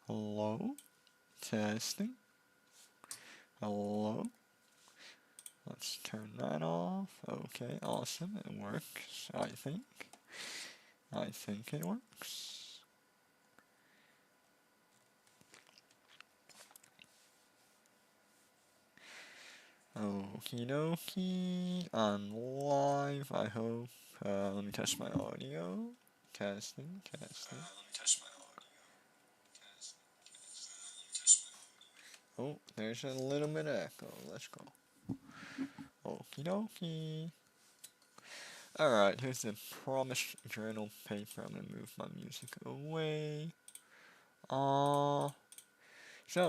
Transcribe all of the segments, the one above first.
Hello? Testing? Hello? Let's turn that off. Okay, awesome. It works, I think. I think it works. Okie dokie. I'm live, I hope. Let me test my audio. Testing, testing. Oh, there's a little bit of echo. Let's go. Okie dokie. Alright, here's the promised journal paper. I'm gonna move my music away. So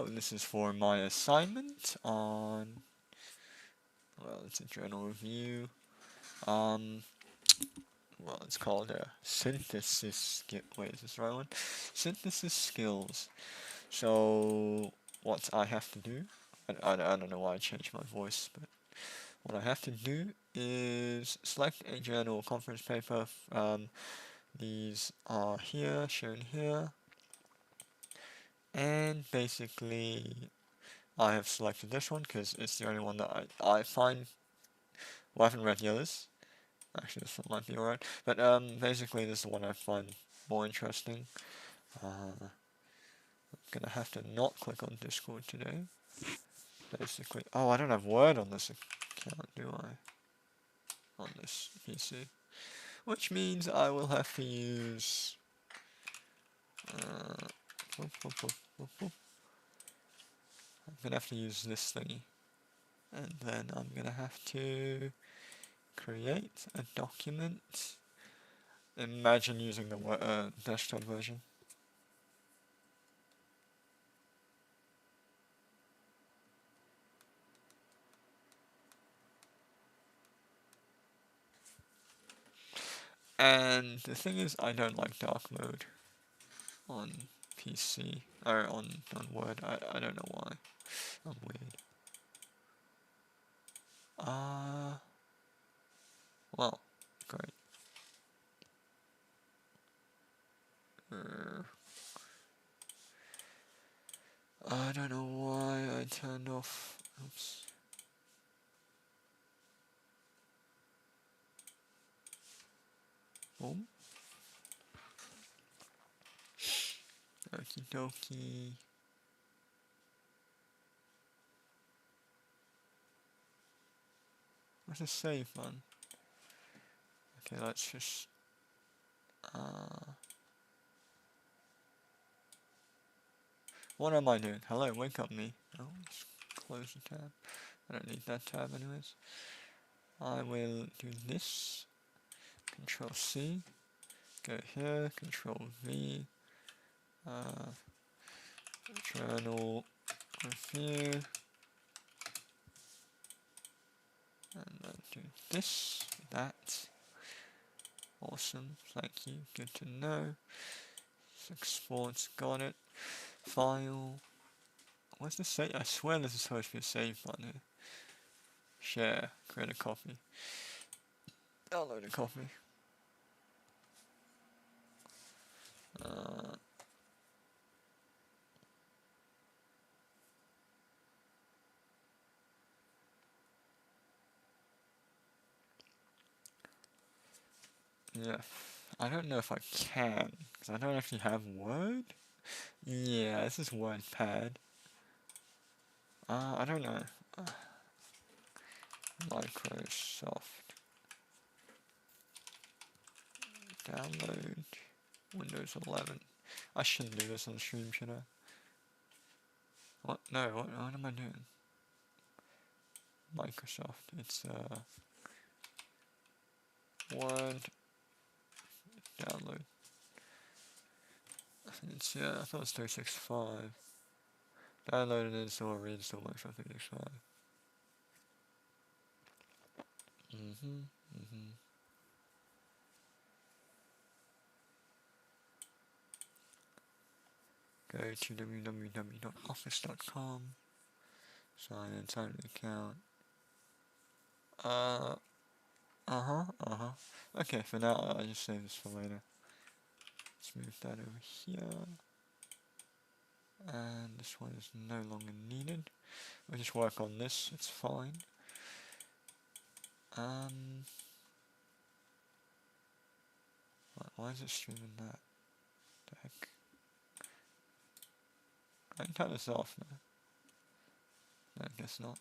this is for my assignment on, well, it's a journal review. Well, it's called a synthesis, wait, is this the right one? Synthesis skills. So, what I have to do, I don't know why I changed my voice, but what I have to do is select a journal conference paper. These are here, shown here, and basically I have selected this one because it's the only one that I find, well, I haven't read the others. Actually, this one might be alright, but basically this is the one I find more interesting. I'm gonna have to not click on Discord today. Basically, oh, I don't have Word on this account, do I? On this PC. Which means I will have to use... I'm gonna have to use this thingy. And then I'm gonna have to create a document. Imagine using the desktop version. And the thing is, I don't like dark mode on PC, or on Word. I don't know why. I'm weird. Well, great. I don't know why I turned off. Oops. Oh. Okie dokie. What's a save one? Okay, let's just what am I doing? Hello, wake up me. Oh, let's close the tab. I don't need that tab anyways. I will do this. Control C. Go here. Control V. Journal review. And then do this, that. Awesome, thank you, good to know. Exports, got it. File. What's the save? I swear this is supposed to be a save button here. Share, create a copy. Download a copy. Yeah, I don't know if I can, because I don't actually have Word. Yeah, this is WordPad. I don't know. Microsoft. Download. Windows 11. I shouldn't do this on stream, should I? What? No, what am I doing? Microsoft. It's Word. Download. It's, yeah, I thought it was 365. Download and install, reinstall Microsoft 365. Go to www.office.com. Sign in, sign an account. Okay, for now, I'll just save this for later. Let's move that over here. And this one is no longer needed. We'll just work on this, it's fine. Why is it streaming that? The heck? I can turn this off now. No, I guess not.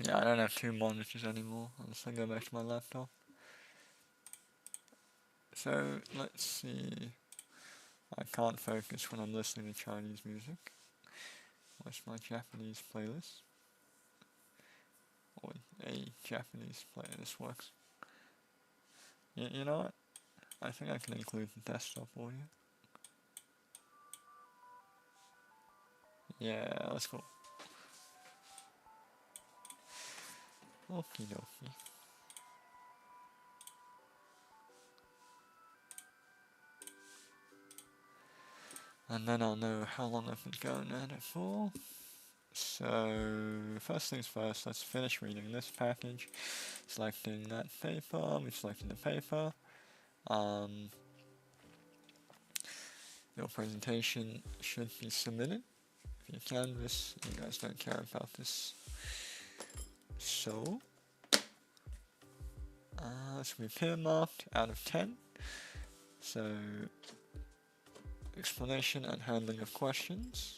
Yeah, I don't have two monitors anymore. I'll just go back to my laptop. So, let's see. I can't focus when I'm listening to Chinese music. What's my Japanese playlist? Or a Japanese playlist works. You know what? I think I can include the desktop audio. Yeah, let's go. Okie dokie. And then I'll know how long I've been going at it for. So, first things first, let's finish reading this package. Selecting that paper, we selected the paper. Your presentation should be submitted. If you canvas, you guys don't care about this. So, this will be peer marked out of 10. So, explanation and handling of questions.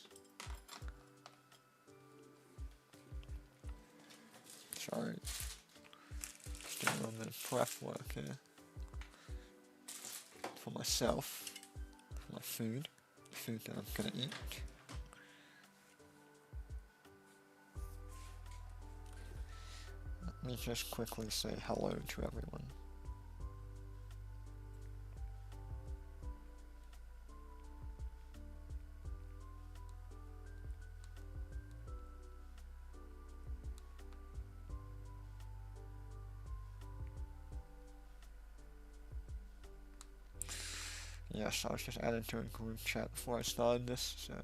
Sorry, just doing a little bit of prep work here for myself, for my food that I'm gonna eat. Let me just quickly say hello to everyone. Yes, I was just added to a group chat before I started this, so...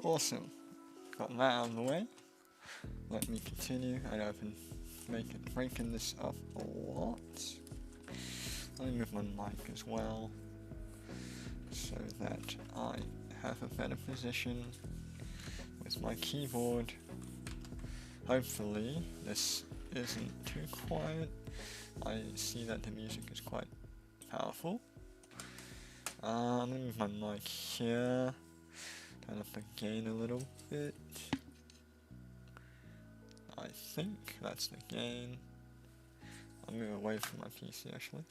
Awesome. Got that out of the way. Let me continue. I know I've been breaking this up a lot. Let me move my mic as well, so that I have a better position with my keyboard. Hopefully this isn't too quiet. I see that the music is quite powerful. Let me move my mic here. Turn up the gain a little bit. I think that's the gain. I'll move away from my PC actually.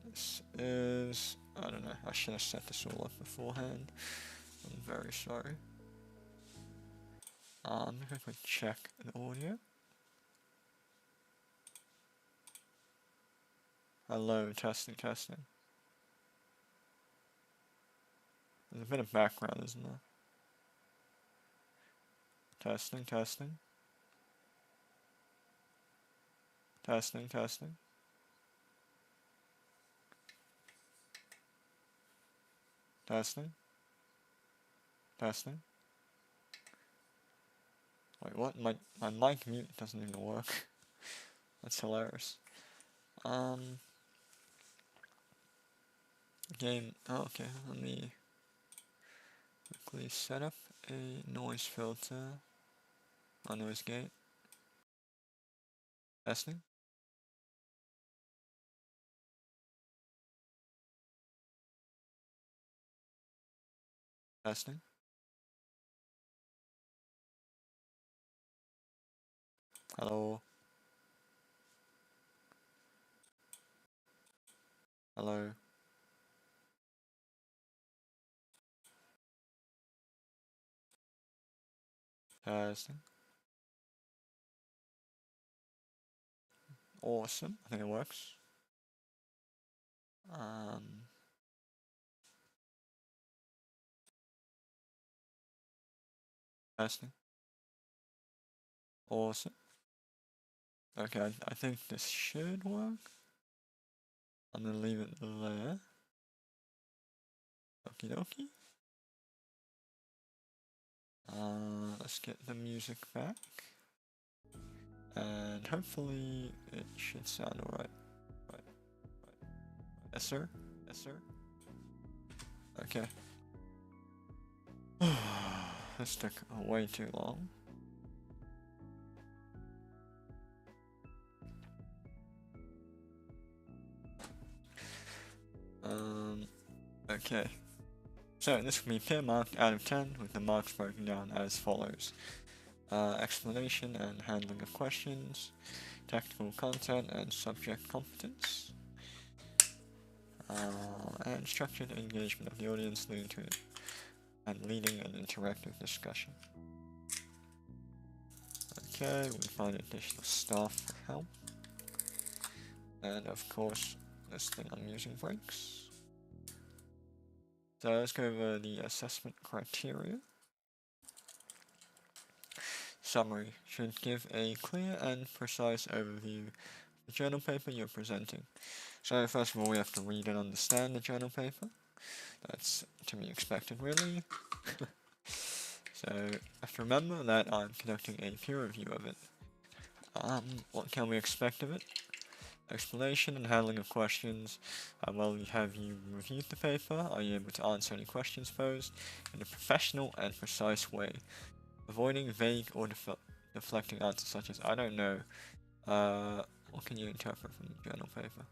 This is... I don't know, I should have set this all up beforehand. I'm very sorry. I'm going to check the audio. Hello, testing, testing. There's a bit of background, isn't there? Testing, testing. Testing, testing. Testing. Testing. Wait, what? My mic mute doesn't even work. That's hilarious. Game. Oh, okay. Let me quickly set up a noise filter. A noise gate. Testing. Testing. Hello. Hello. Testing. Awesome. I think it works. Testing. Awesome. Okay, I think this should work. I'm gonna leave it there. Okie dokie. Let's get the music back. And hopefully it should sound alright. Right. Yes, sir? Yes, sir? Okay. This took way too long. Okay. So this will be peer marked out of 10 with the marks broken down as follows. Explanation and handling of questions, technical content and subject competence, and structured engagement of the audience leading to and leading an interactive discussion. Okay, we find additional staff for help, and of course this thing I'm using breaks. So let's go over the assessment criteria. Summary should give a clear and precise overview of the journal paper you're presenting. So first of all, we have to read and understand the journal paper. That's to be expected, really. So I have to remember that I'm conducting a peer review of it. What can we expect of it? Explanation and handling of questions. Well, have you reviewed the paper? Are you able to answer any questions posed in a professional and precise way? Avoiding vague or deflecting answers such as, I don't know. What can you interpret from the journal paper?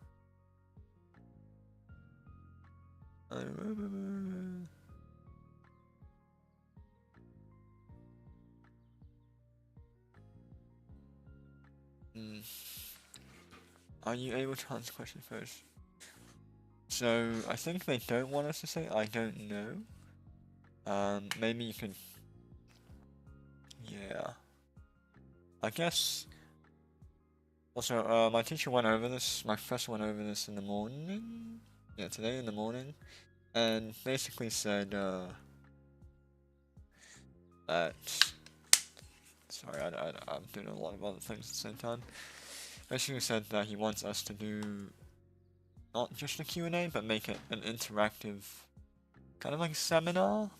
Are you able to answer questions first? So, I think they don't want us to say, I don't know. Maybe you can... Yeah. I guess... Also, my teacher went over this, my professor went over this in the morning? Yeah, today in the morning. And basically said, that... Sorry, I'm doing a lot of other things at the same time. Basically said that he wants us to do not just a Q&A, but make it an interactive, kind of like a seminar?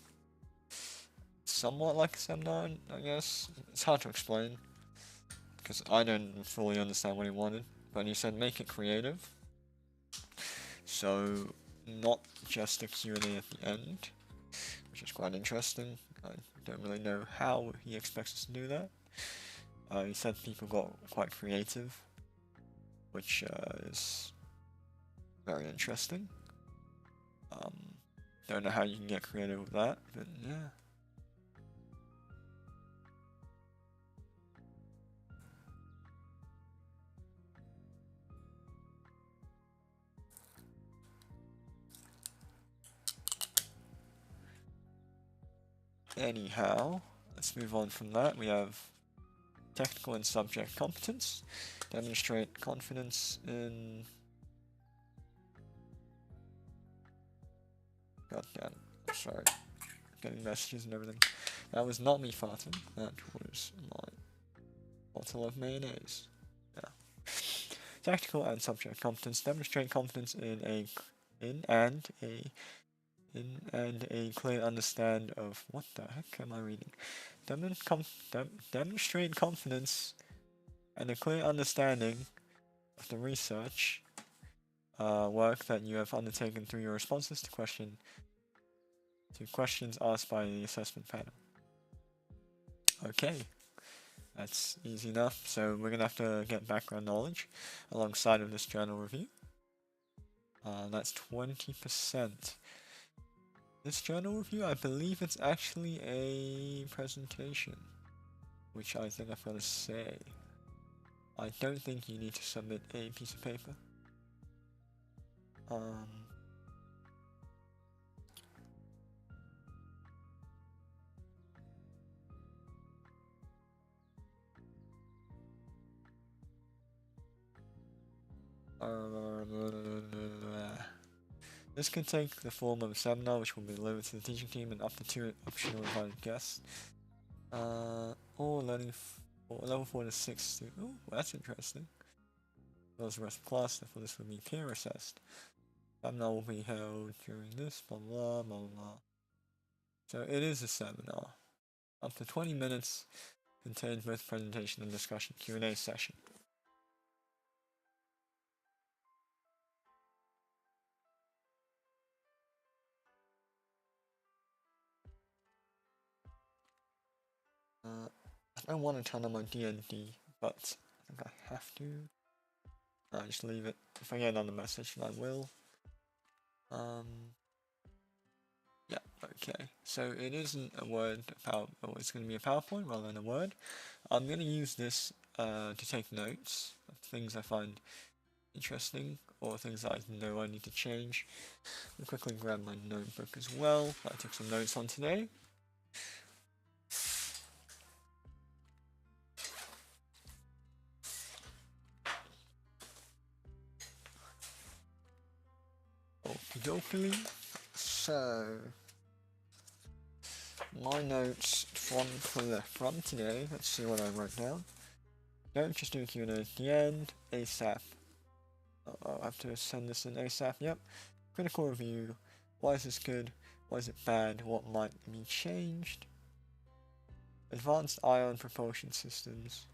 Somewhat like a seminar, I guess. It's hard to explain, because I don't fully understand what he wanted, but he said make it creative. So, not just a Q&A at the end, which is quite interesting. I don't really know how he expects us to do that. He said people got quite creative, which is very interesting. Don't know how you can get creative with that, but yeah. Anyhow, let's move on from that. We have technical and subject competence. Demonstrate confidence in God damn. I'm sorry. Getting messages and everything. That was not me farting. That was my bottle of mayonnaise. Yeah. Tactical and subject competence. Demonstrate confidence in and a clear understand of what the heck am I reading? Demonstrate confidence and a clear understanding of the research work that you have undertaken through your responses to questions asked by the assessment panel. Okay, that's easy enough. So we're gonna have to get background knowledge alongside of this journal review. That's 20%. This journal review, I believe it's actually a presentation, which I think I've got to say. I don't think you need to submit a piece of paper. This can take the form of a seminar, which will be delivered to the teaching team and up to 2 optional invited guests. Or learning for level 4 to 6 students. Oh, that's interesting. Those the rest of class, therefore this will be peer assessed. Seminar will be held during this, blah blah blah blah. So it is a seminar. Up to 20 minutes, contains both presentation and discussion Q&A session. I don't want to turn on my D&D, but I think I have to. I'll just leave it. If I get another message, then I will. Yeah, okay. So it isn't a Word, it's going to be a PowerPoint rather than a Word. I'm going to use this to take notes of things I find interesting or things that I know I need to change. I'll quickly grab my notebook as well. I took some notes on today. Okie dokie. So, my notes from today, let's see what I wrote down. Don't just do Q&A at the end, ASAP. I have to send this in ASAP, yep. Critical review, why is this good, why is it bad, what might be changed. Advanced ion propulsion systems.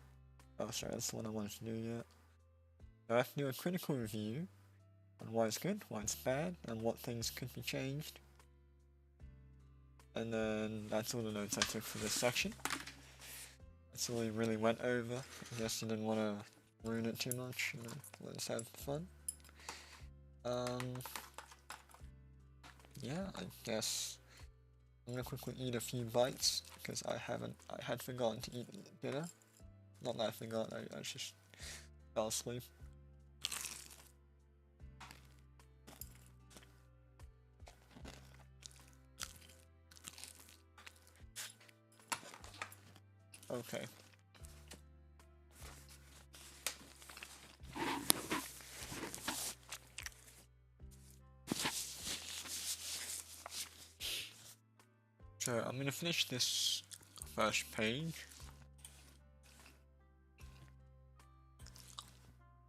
Oh sorry, that's the one I wanted to do yet. So I have to do a critical review on why it's good, why it's bad, and what things could be changed. And then that's all the notes I took for this section. That's all we really went over. I guess I didn't want to ruin it too much, you know, let's have fun. Yeah, I guess I'm gonna quickly eat a few bites because I had forgotten to eat dinner. Not that I forgot, I just fell asleep. Okay. So I'm gonna finish this first page.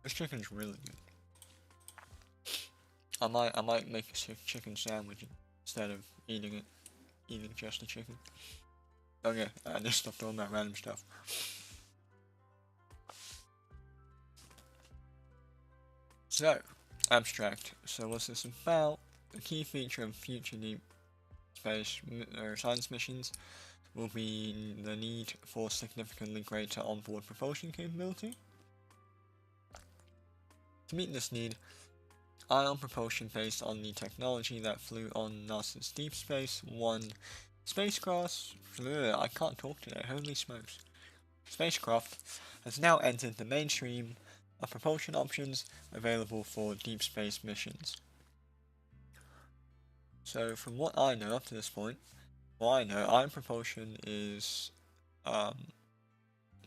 This chicken's really good. I might make a chicken sandwich instead of eating just the chicken. Okay, I just stopped talking about random stuff. So, abstract. So what's this about? A key feature of future deep space science missions will be the need for significantly greater onboard propulsion capability. To meet this need, ion propulsion based on the technology that flew on NASA's Deep Space One spacecraft. I can't talk today, holy smokes. Spacecraft has now entered the mainstream of propulsion options available for deep space missions. So from what I know up to this point, ion propulsion is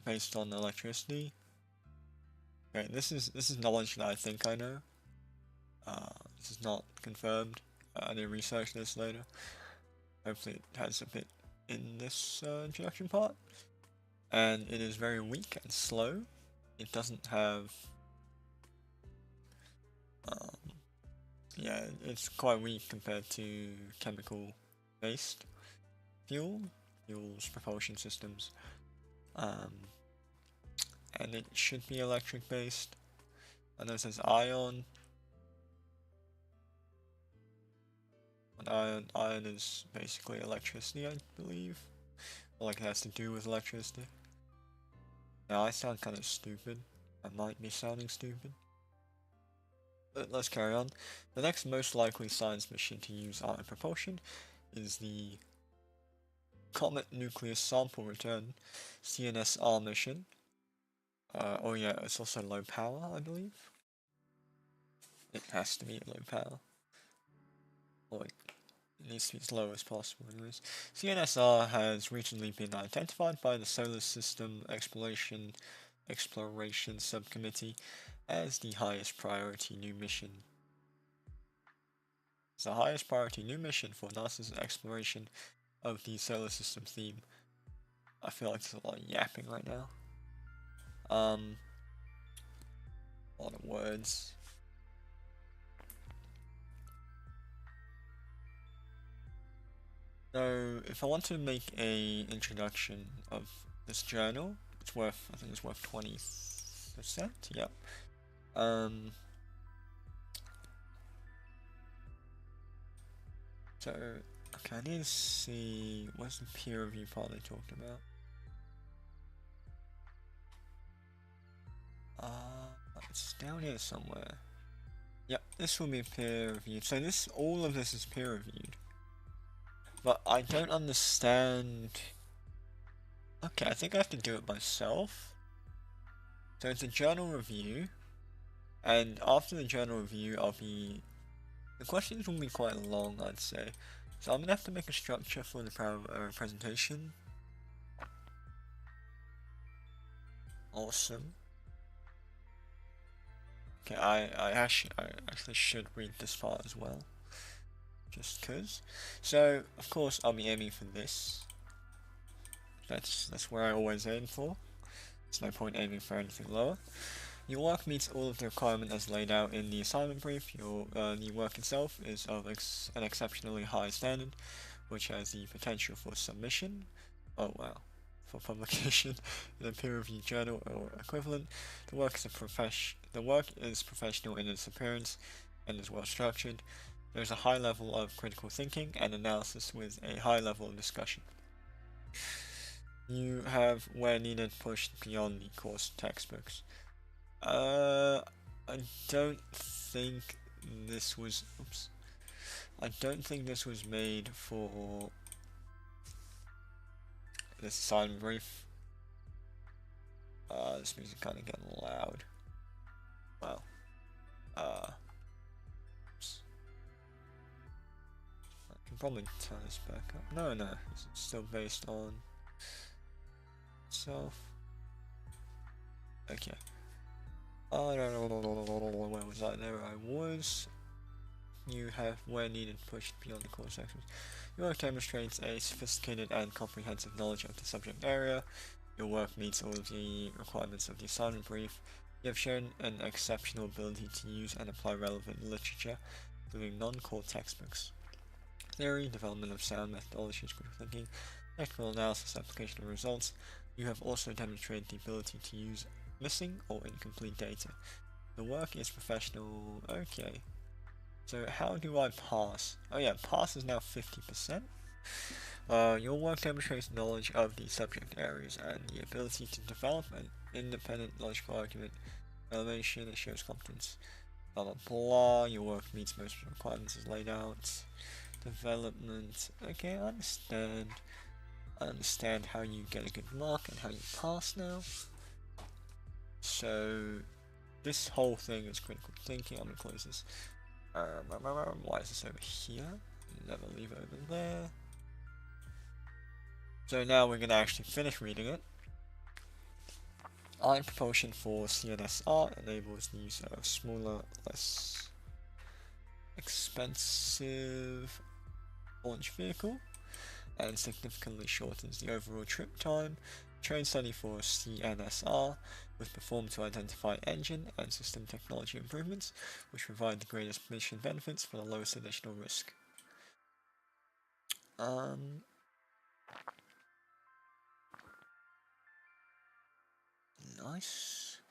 based on electricity. Okay, this is knowledge that I think I know. This is not confirmed. I need to research this later. Hopefully it has a bit in this introduction part. And it is very weak and slow. It doesn't have... yeah, it's quite weak compared to chemical-based fuels, propulsion systems. And it should be electric-based. I know it says ion. Ion is basically electricity, I believe. Or like it has to do with electricity. Now I sound kind of stupid. I might be sounding stupid. But let's carry on. The next most likely science mission to use ion propulsion is the Comet Nuclear Sample Return CNSR mission. Oh yeah, it's also low power, I believe. It has to be low power. Or it needs to be as low as possible anyways. CNSR has recently been identified by the Solar System Exploration Subcommittee as the highest priority new mission. It's the highest priority new mission for NASA's exploration of the solar system theme. I feel like there's a lot of yapping right now. A lot of words. So if I want to make a introduction of this journal, it's worth, I think it's worth 20%, yep. So, okay, I need to see, what's the peer review part they talked about? It's down here somewhere. Yep, this will be peer reviewed. So all of this is peer reviewed. But I don't understand. Okay, I think I have to do it myself. So it's a journal review. And after the journal review, the questions will be quite long, I'd say. So I'm gonna have to make a structure for the presentation. Awesome. Okay, I actually should read this part as well. Just cause. So, of course, I'll be aiming for this. That's where I always aim for. There's no point aiming for anything lower. Your work meets all of the requirements as laid out in the assignment brief. The work itself is of an exceptionally high standard, which has the potential for submission. Oh wow. For publication in a peer-reviewed journal or equivalent. The work is professional in its appearance and is well structured. There is a high level of critical thinking and analysis with a high level of discussion. You have, where needed, pushed beyond the course textbooks. I don't think this was. Oops. I don't think this was made for this assignment brief. This music kind of getting loud. Wow. Oops. I can probably turn this back up. No, it's still based on itself. Okay. Where was I? There I was. You have, where needed, pushed beyond the course sections. Your work demonstrates a sophisticated and comprehensive knowledge of the subject area. Your work meets all of the requirements of the assignment brief. You have shown an exceptional ability to use and apply relevant literature, including non-core textbooks. Theory, development of sound methodologies, critical thinking, technical analysis, application of results. You have also demonstrated the ability to use missing or incomplete data. The work is professional. Okay. So how do I pass? Oh yeah, pass is now 50%. Your work demonstrates knowledge of the subject areas and the ability to develop an independent logical argument. Elevation, it shows competence. Blah blah blah. Your work meets most requirements as laid out. Development. Okay, I understand. I understand how you get a good mark and how you pass now. So this whole thing is critical thinking. I'm gonna close this. Why is this over here? Never leave it over there. So now we're gonna actually finish reading it. Ion propulsion for CNSR enables the use of smaller, less expensive launch vehicle and significantly shortens the overall trip time. Train study for CNSR was performed to identify engine and system technology improvements which provide the greatest mission benefits for the lowest additional risk. Nice.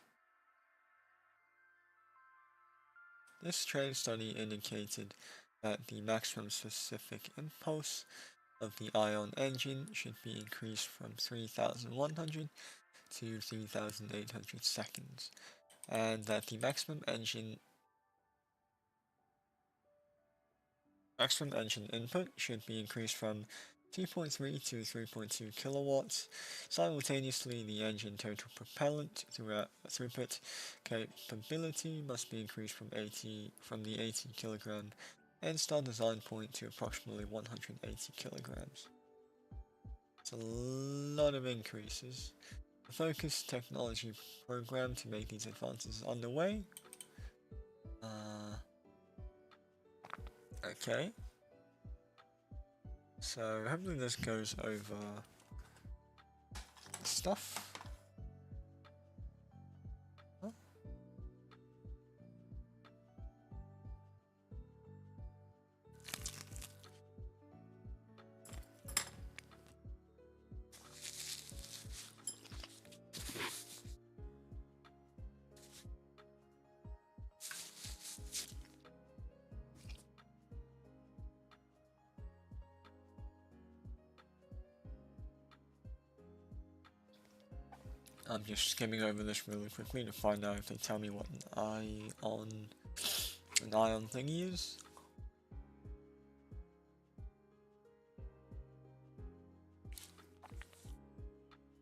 This train study indicated that the maximum specific impulse of the ion engine should be increased from 3,100 to 3,800 seconds, and that the maximum engine input should be increased from 2.3 to 3.2 kilowatts. Simultaneously, the engine total propellant throughput capability must be increased from the 80 kilogram N-star design point to approximately 180 kilograms. It's a lot of increases. The focused technology program to make these advances underway. Okay. So hopefully this goes over stuff. Huh? I'm just skimming over this really quickly to find out if they tell me what an ion thingy is.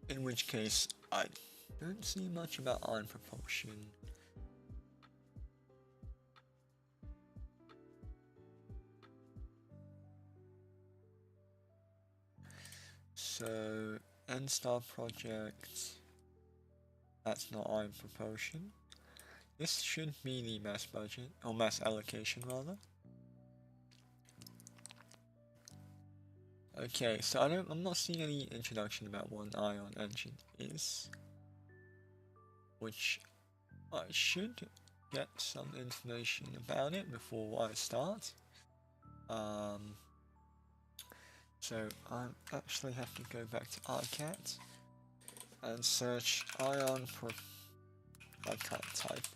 In which case, I don't see much about ion propulsion. So, N-Star project. That's not ion propulsion. This should be the mass budget, or mass allocation rather. Okay, so I'm not seeing any introduction about what an ion engine is, which I should get some information about it before I start. So I actually have to go back to ArcCat and search ion I can't type.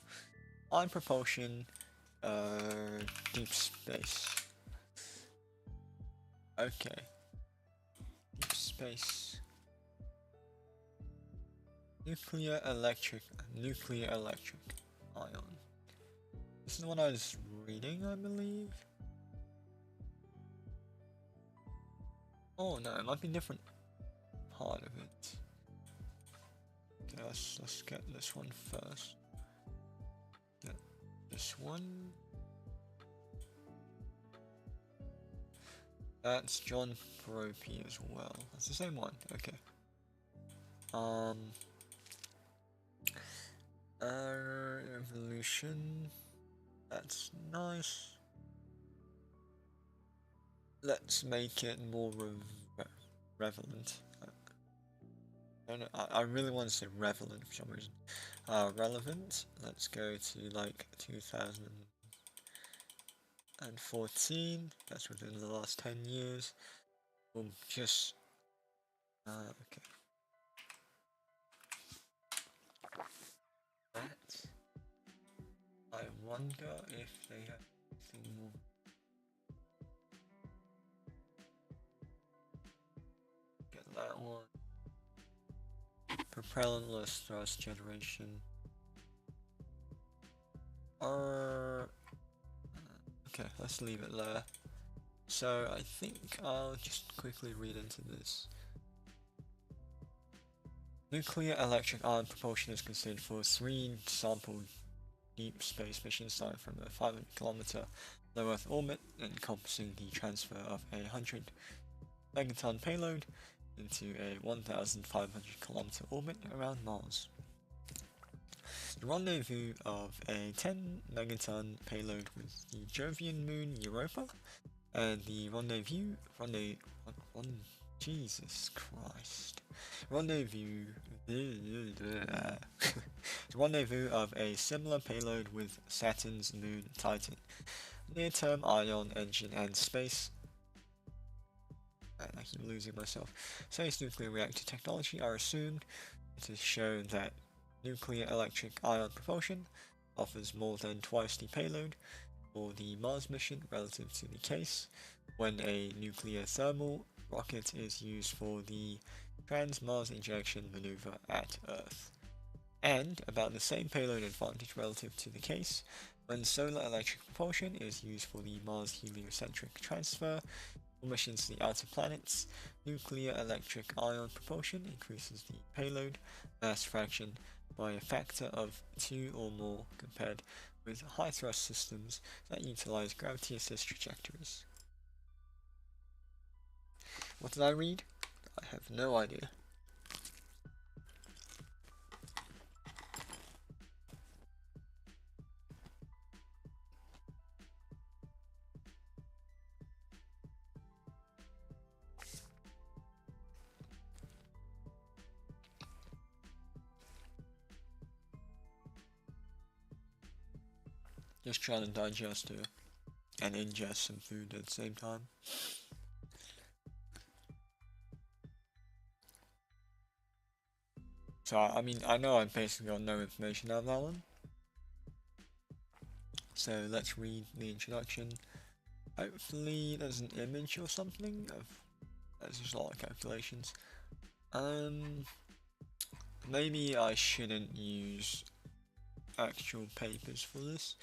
Ion propulsion, deep space. Okay. Deep space. Nuclear electric ion. This is what I was reading, I believe. Oh no, it might be a different part of it. Okay, let's get this one first. Get this one. That's John Brophy as well. That's the same one. Okay. Evolution. That's nice. Let's make it more relevant. I really want to say relevant for some reason. Relevant. Let's go to like 2014. That's within the last 10 years. We'll just okay. That. I wonder if they have anything more. Get that one. Propellantless thrust generation. Okay, let's leave it there. So I think I'll just quickly read into this. Nuclear electric ion propulsion is considered for 3 sampled deep space missions starting from a 500-kilometer low Earth orbit, encompassing the transfer of a 100 megaton payload into a 1,500-kilometer orbit around Mars. The rendezvous of a 10 megaton payload with the Jovian moon Europa, and the Jesus Christ. Rendezvous. The rendezvous of a similar payload with Saturn's moon Titan. Near-term ion engine and space. I keep losing myself. Space nuclear reactor technology are assumed. It is shown that nuclear electric ion propulsion offers more than twice the payload for the Mars mission relative to the case when a nuclear thermal rocket is used for the trans-Mars injection maneuver at Earth, and about the same payload advantage relative to the case when solar electric propulsion is used for the Mars heliocentric transfer for missions to the outer planets. Nuclear electric ion propulsion increases the payload mass fraction by a factor of 2 or more compared with high thrust systems that utilize gravity assist trajectories. What did I read? I have no idea. Just trying to digest it and ingest some food at the same time. So, I mean, I know I basically got no information out of that one. So, let's read the introduction. Hopefully, there's an image or something of. There's just a lot of calculations. Maybe I shouldn't use actual papers for this.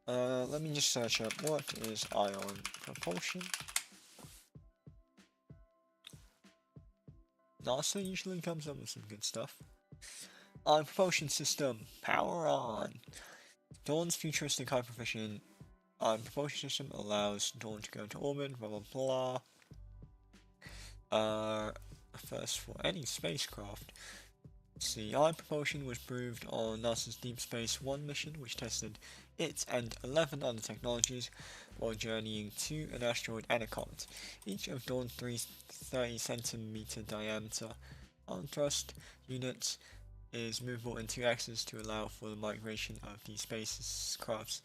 Let me just search up what is ion propulsion. NASA usually comes up with some good stuff. Ion propulsion system, power on. Dawn's futuristic high-precision ion propulsion system allows Dawn to go into orbit, blah blah blah. First for any spacecraft. See, ion propulsion was proved on NASA's Deep Space 1 mission, which tested it and 11 other technologies while journeying to an asteroid and a comet. Each of Dawn's 30 centimeter diameter ion thrust units is movable in 2 axes to allow for the migration of the spacecraft's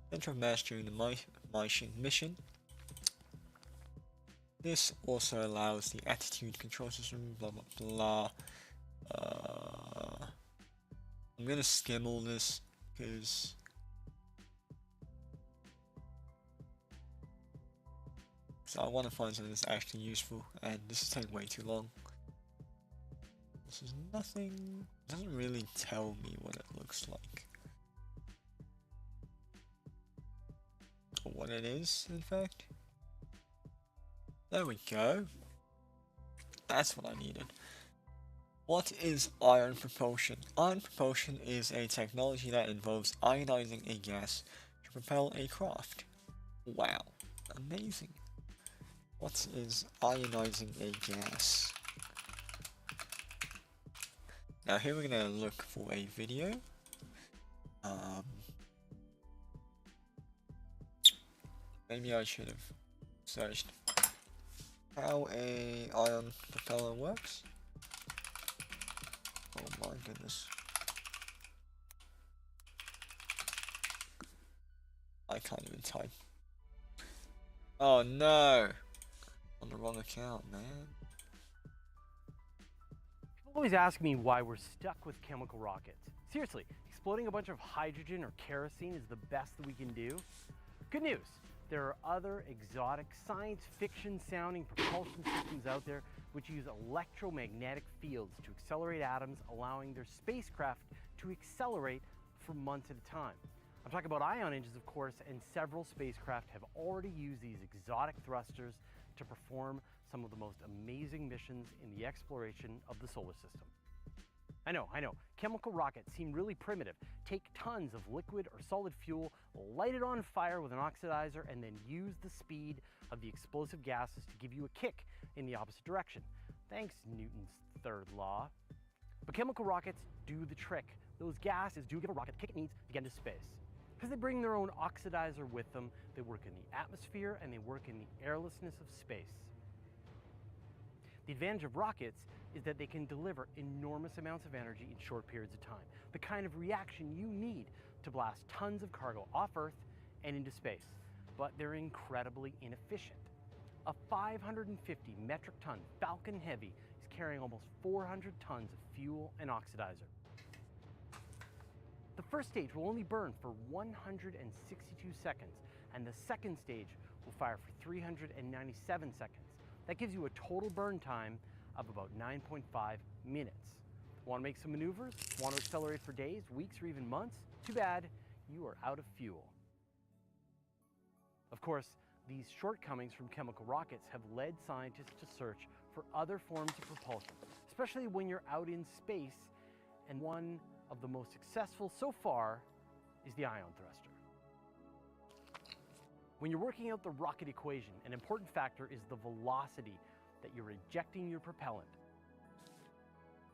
center of mass during the mission. This also allows the attitude control system, blah blah blah. I'm gonna skim all this because I want to find something that's actually useful, and this is taking way too long. This is nothing. Doesn't really tell me what it looks like, or what it is. In fact, there we go. That's what I needed. What is ion propulsion? Ion propulsion is a technology that involves ionizing a gas to propel a craft. Wow, amazing. What is ionizing a gas? Now here we're gonna look for a video. Maybe I should have searched how a ion propeller works. Oh my goodness. I can't even type. Oh no! On the wrong account, man. People always ask me why we're stuck with chemical rockets. Seriously, exploding a bunch of hydrogen or kerosene is the best that we can do? Good news! There are other exotic science fiction sounding propulsion systems out there which use electromagnetic fields to accelerate atoms, allowing their spacecraft to accelerate for months at a time. I'm talking about ion engines, of course, and several spacecraft have already used these exotic thrusters to perform some of the most amazing missions in the exploration of the solar system. I know, chemical rockets seem really primitive. Take tons of liquid or solid fuel, light it on fire with an oxidizer, and then use the speed of the explosive gases to give you a kick in the opposite direction. Thanks, Newton's third law. But chemical rockets do the trick. Those gases do give a rocket the kick it needs to get into space. Because they bring their own oxidizer with them, they work in the atmosphere and they work in the airlessness of space. The advantage of rockets is that they can deliver enormous amounts of energy in short periods of time, the kind of reaction you need to blast tons of cargo off Earth and into space. But they're incredibly inefficient. A 550 metric ton Falcon Heavy is carrying almost 400 tons of fuel and oxidizer. The first stage will only burn for 162 seconds, and the second stage will fire for 397 seconds. That gives you a total burn time of about 9.5 minutes. Want to make some maneuvers? Want to accelerate for days, weeks, or even months? Too bad, you are out of fuel. Of course, these shortcomings from chemical rockets have led scientists to search for other forms of propulsion, especially when you're out in space, and one of the most successful so far is the ion thruster. When you're working out the rocket equation, an important factor is the velocity that you're ejecting your propellant.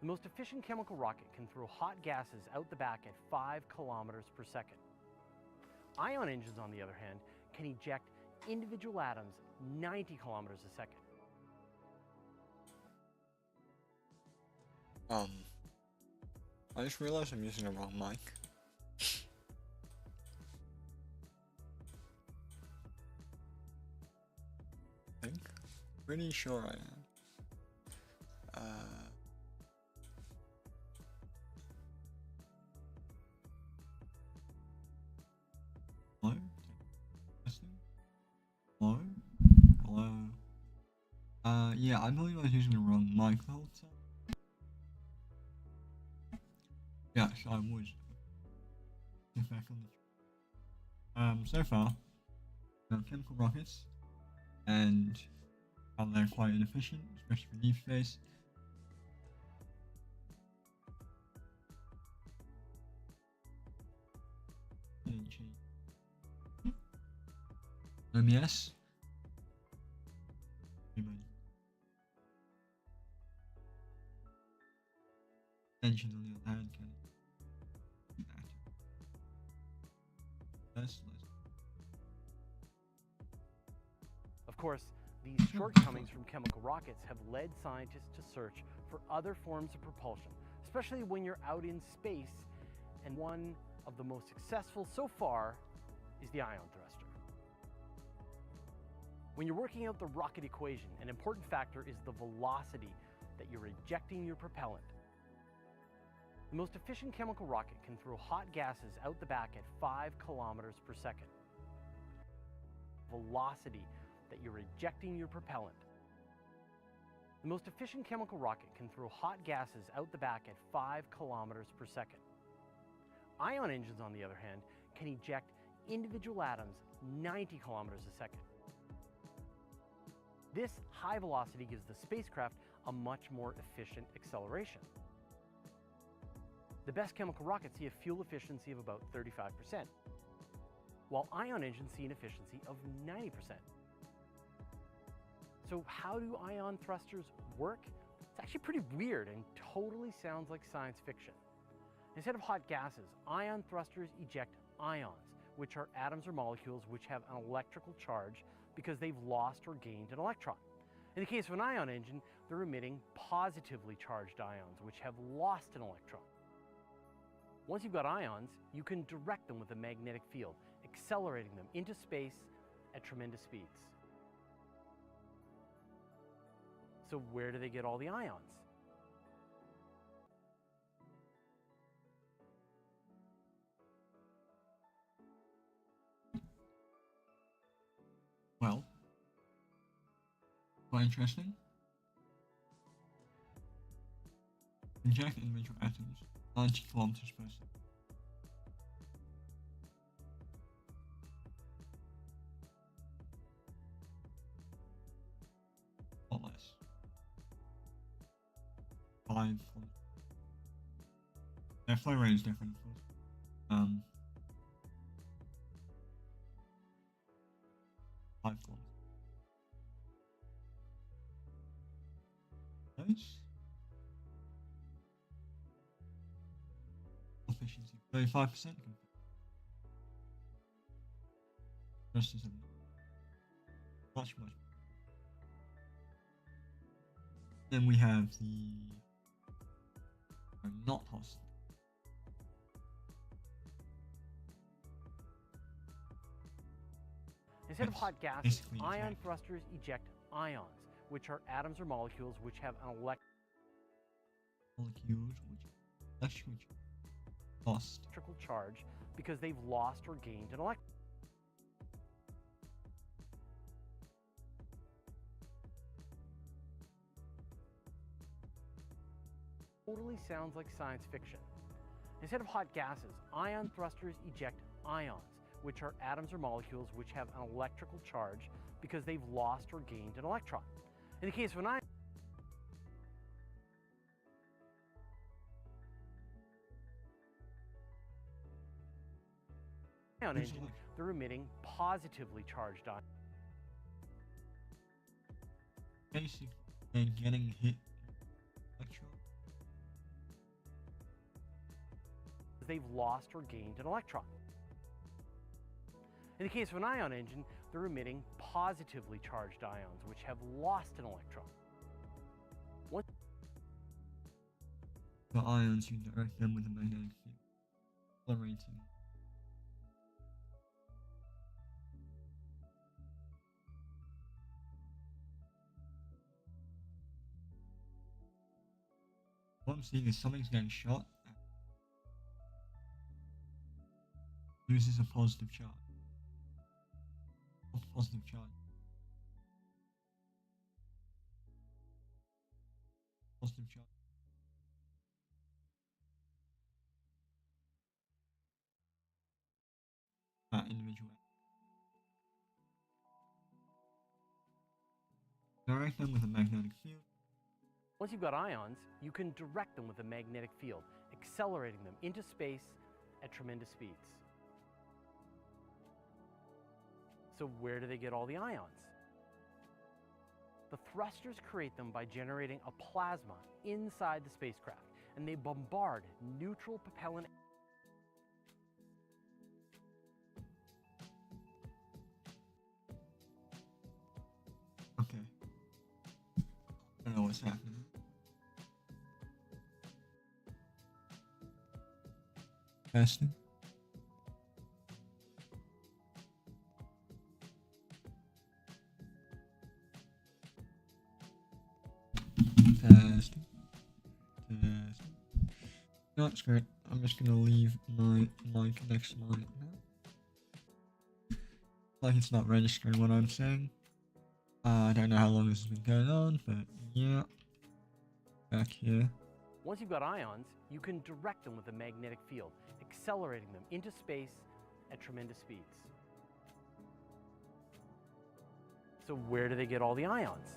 The most efficient chemical rocket can throw hot gases out the back at 5 kilometers per second. Ion engines, on the other hand, can eject individual atoms 90 kilometers a second. I just realized I'm using the wrong mic. I think. Pretty sure I am. Hello? Testing? Hello? Hello? Yeah, I believe I was using the wrong mic the whole time. Yes, I was. Get back on the so far, chemical rockets, and how they're quite inefficient, especially for deep space. MES. Engine on the other hand can do that. Of course, these shortcomings from chemical rockets have led scientists to search for other forms of propulsion, especially when you're out in space, and one of the most successful so far is the ion thruster. When you're working out the rocket equation, an important factor is the velocity that you're ejecting your propellant. The most efficient chemical rocket can throw hot gases out the back at 5 kilometers per second. Velocity that you're ejecting your propellant. The most efficient chemical rocket can throw hot gases out the back at 5 kilometers per second. Ion engines, on the other hand, can eject individual atoms 90 kilometers a second. This high velocity gives the spacecraft a much more efficient acceleration. The best chemical rockets see a fuel efficiency of about 35%, while ion engines see an efficiency of 90%. So how do ion thrusters work? It's actually pretty weird and totally sounds like science fiction. Instead of hot gases, ion thrusters eject ions, which are atoms or molecules which have an electrical charge because they've lost or gained an electron. In the case of an ion engine, they're emitting positively charged ions, which have lost an electron. Once you've got ions, you can direct them with a magnetic field, accelerating them into space at tremendous speeds. So where do they get all the ions? Well, quite interesting. Inject individual atoms 90 kilometers per second. Or less. 5 kilometers. Their flow rate is different, of course. 5 kilometers. Nice. efficiency 35%. Just as a much. Then we have the not hostile. Instead of hot gases, basically ion eject. thrusters eject ions, which are atoms or molecules which have an Molecules which lost. electrical charge because they've lost or gained an electron. Totally sounds like science fiction. Instead of hot gases, ion thrusters eject ions, which are atoms or molecules which have an electrical charge because they've lost or gained an electron. In the case of an ion engine, they're emitting positively charged ions. Basically, and getting hit electron. They've lost or gained an electron. In the case of an ion engine, they're emitting positively charged ions, which have lost an electron. The ions, you direct them with a magnetic field. Accelerating. What I'm seeing is something's getting shot. Loses a positive charge. Positive charge. Positive charge. That individual. Direct them with a magnetic field. Once you've got ions, you can direct them with a magnetic field, accelerating them into space at tremendous speeds. So where do they get all the ions? The thrusters create them by generating a plasma inside the spacecraft, and they bombard neutral propellant. Okay. I don't know what's happening. Testing. Testing. No, it's great. I'm just gonna leave my mic next to mine now. Like it's not registering what I'm saying. I don't know how long this has been going on, but yeah. Back here. Once you've got ions, you can direct them with a magnetic field, accelerating them into space at tremendous speeds. So where do they get all the ions?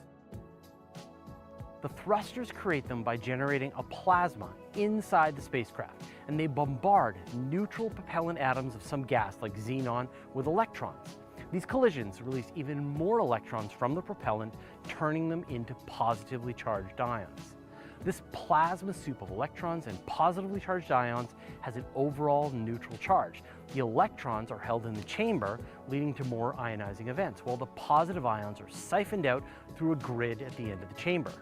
The thrusters create them by generating a plasma inside the spacecraft, and they bombard neutral propellant atoms of some gas like xenon with electrons. These collisions release even more electrons from the propellant, turning them into positively charged ions. This plasma soup of electrons and positively charged ions has an overall neutral charge. The electrons are held in the chamber, leading to more ionizing events, while the positive ions are siphoned out through a grid at the end of the chamber.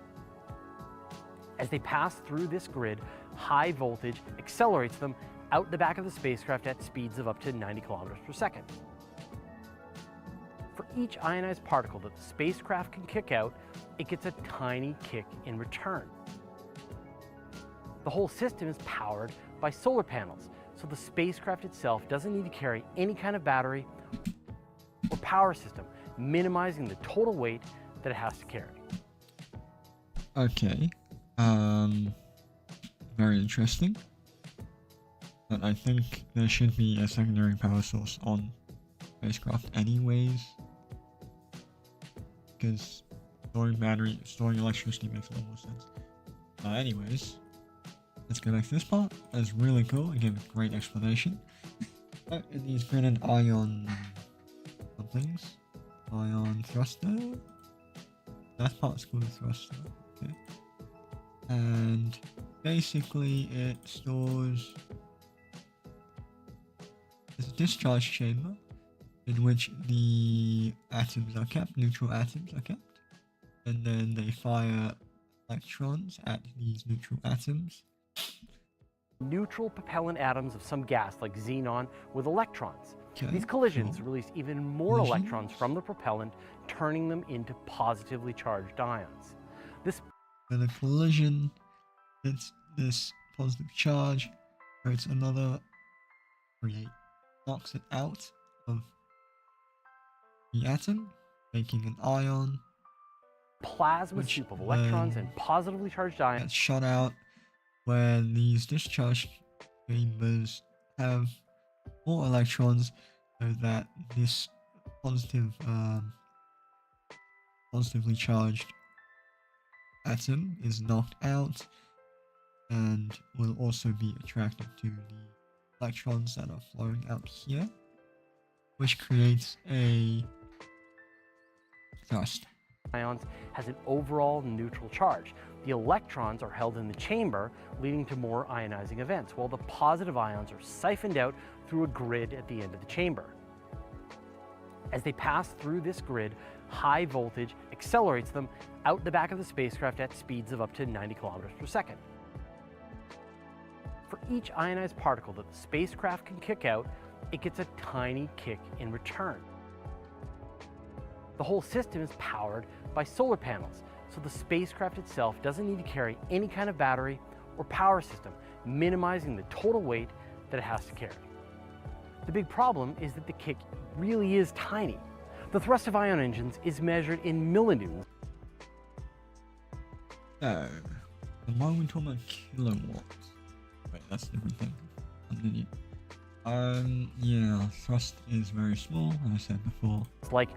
As they pass through this grid, high voltage accelerates them out the back of the spacecraft at speeds of up to 90 kilometers per second. For each ionized particle that the spacecraft can kick out, it gets a tiny kick in return. The whole system is powered by solar panels, so the spacecraft itself doesn't need to carry any kind of battery or power system, minimizing the total weight that it has to carry. Okay. Very interesting. But I think there should be a secondary power source on spacecraft anyways. Because storing electricity makes a lot more sense. Anyways, let's go back to this part. That's really cool. I gave a great explanation. These granted ion somethings. Ion thruster. That part's called a thruster. Okay. And basically it stores There's a discharge chamber in which the atoms are kept, neutral atoms are kept, and then they fire electrons at these neutral atoms. Neutral propellant atoms of some gas like xenon with electrons. Okay, These collisions cool. release even more electrons from the propellant, turning them into positively charged ions. When a collision hits this positive charge, creates another, knocks it out of the atom, making an ion. Plasma soup of electrons and positively charged ions gets shot out when these discharge chambers have more electrons, so that this positively charged atom is knocked out and will also be attracted to the electrons that are flowing out here, which creates a thrust. ions has an overall neutral charge. The electrons are held in the chamber, leading to more ionizing events, while the positive ions are siphoned out through a grid at the end of the chamber. As they pass through this grid, high voltage accelerates them out the back of the spacecraft at speeds of up to 90 kilometers per second. For each ionized particle that the spacecraft can kick out, it gets a tiny kick in return. The whole system is powered by solar panels, so the spacecraft itself doesn't need to carry any kind of battery or power system, minimizing the total weight that it has to carry. The big problem is that the kick really is tiny. The thrust of ion engines is measured in millinewtons. So, why are we talking about kilowatts? Wait, that's a different thing. Yeah, thrust is very small, as I said before. It's like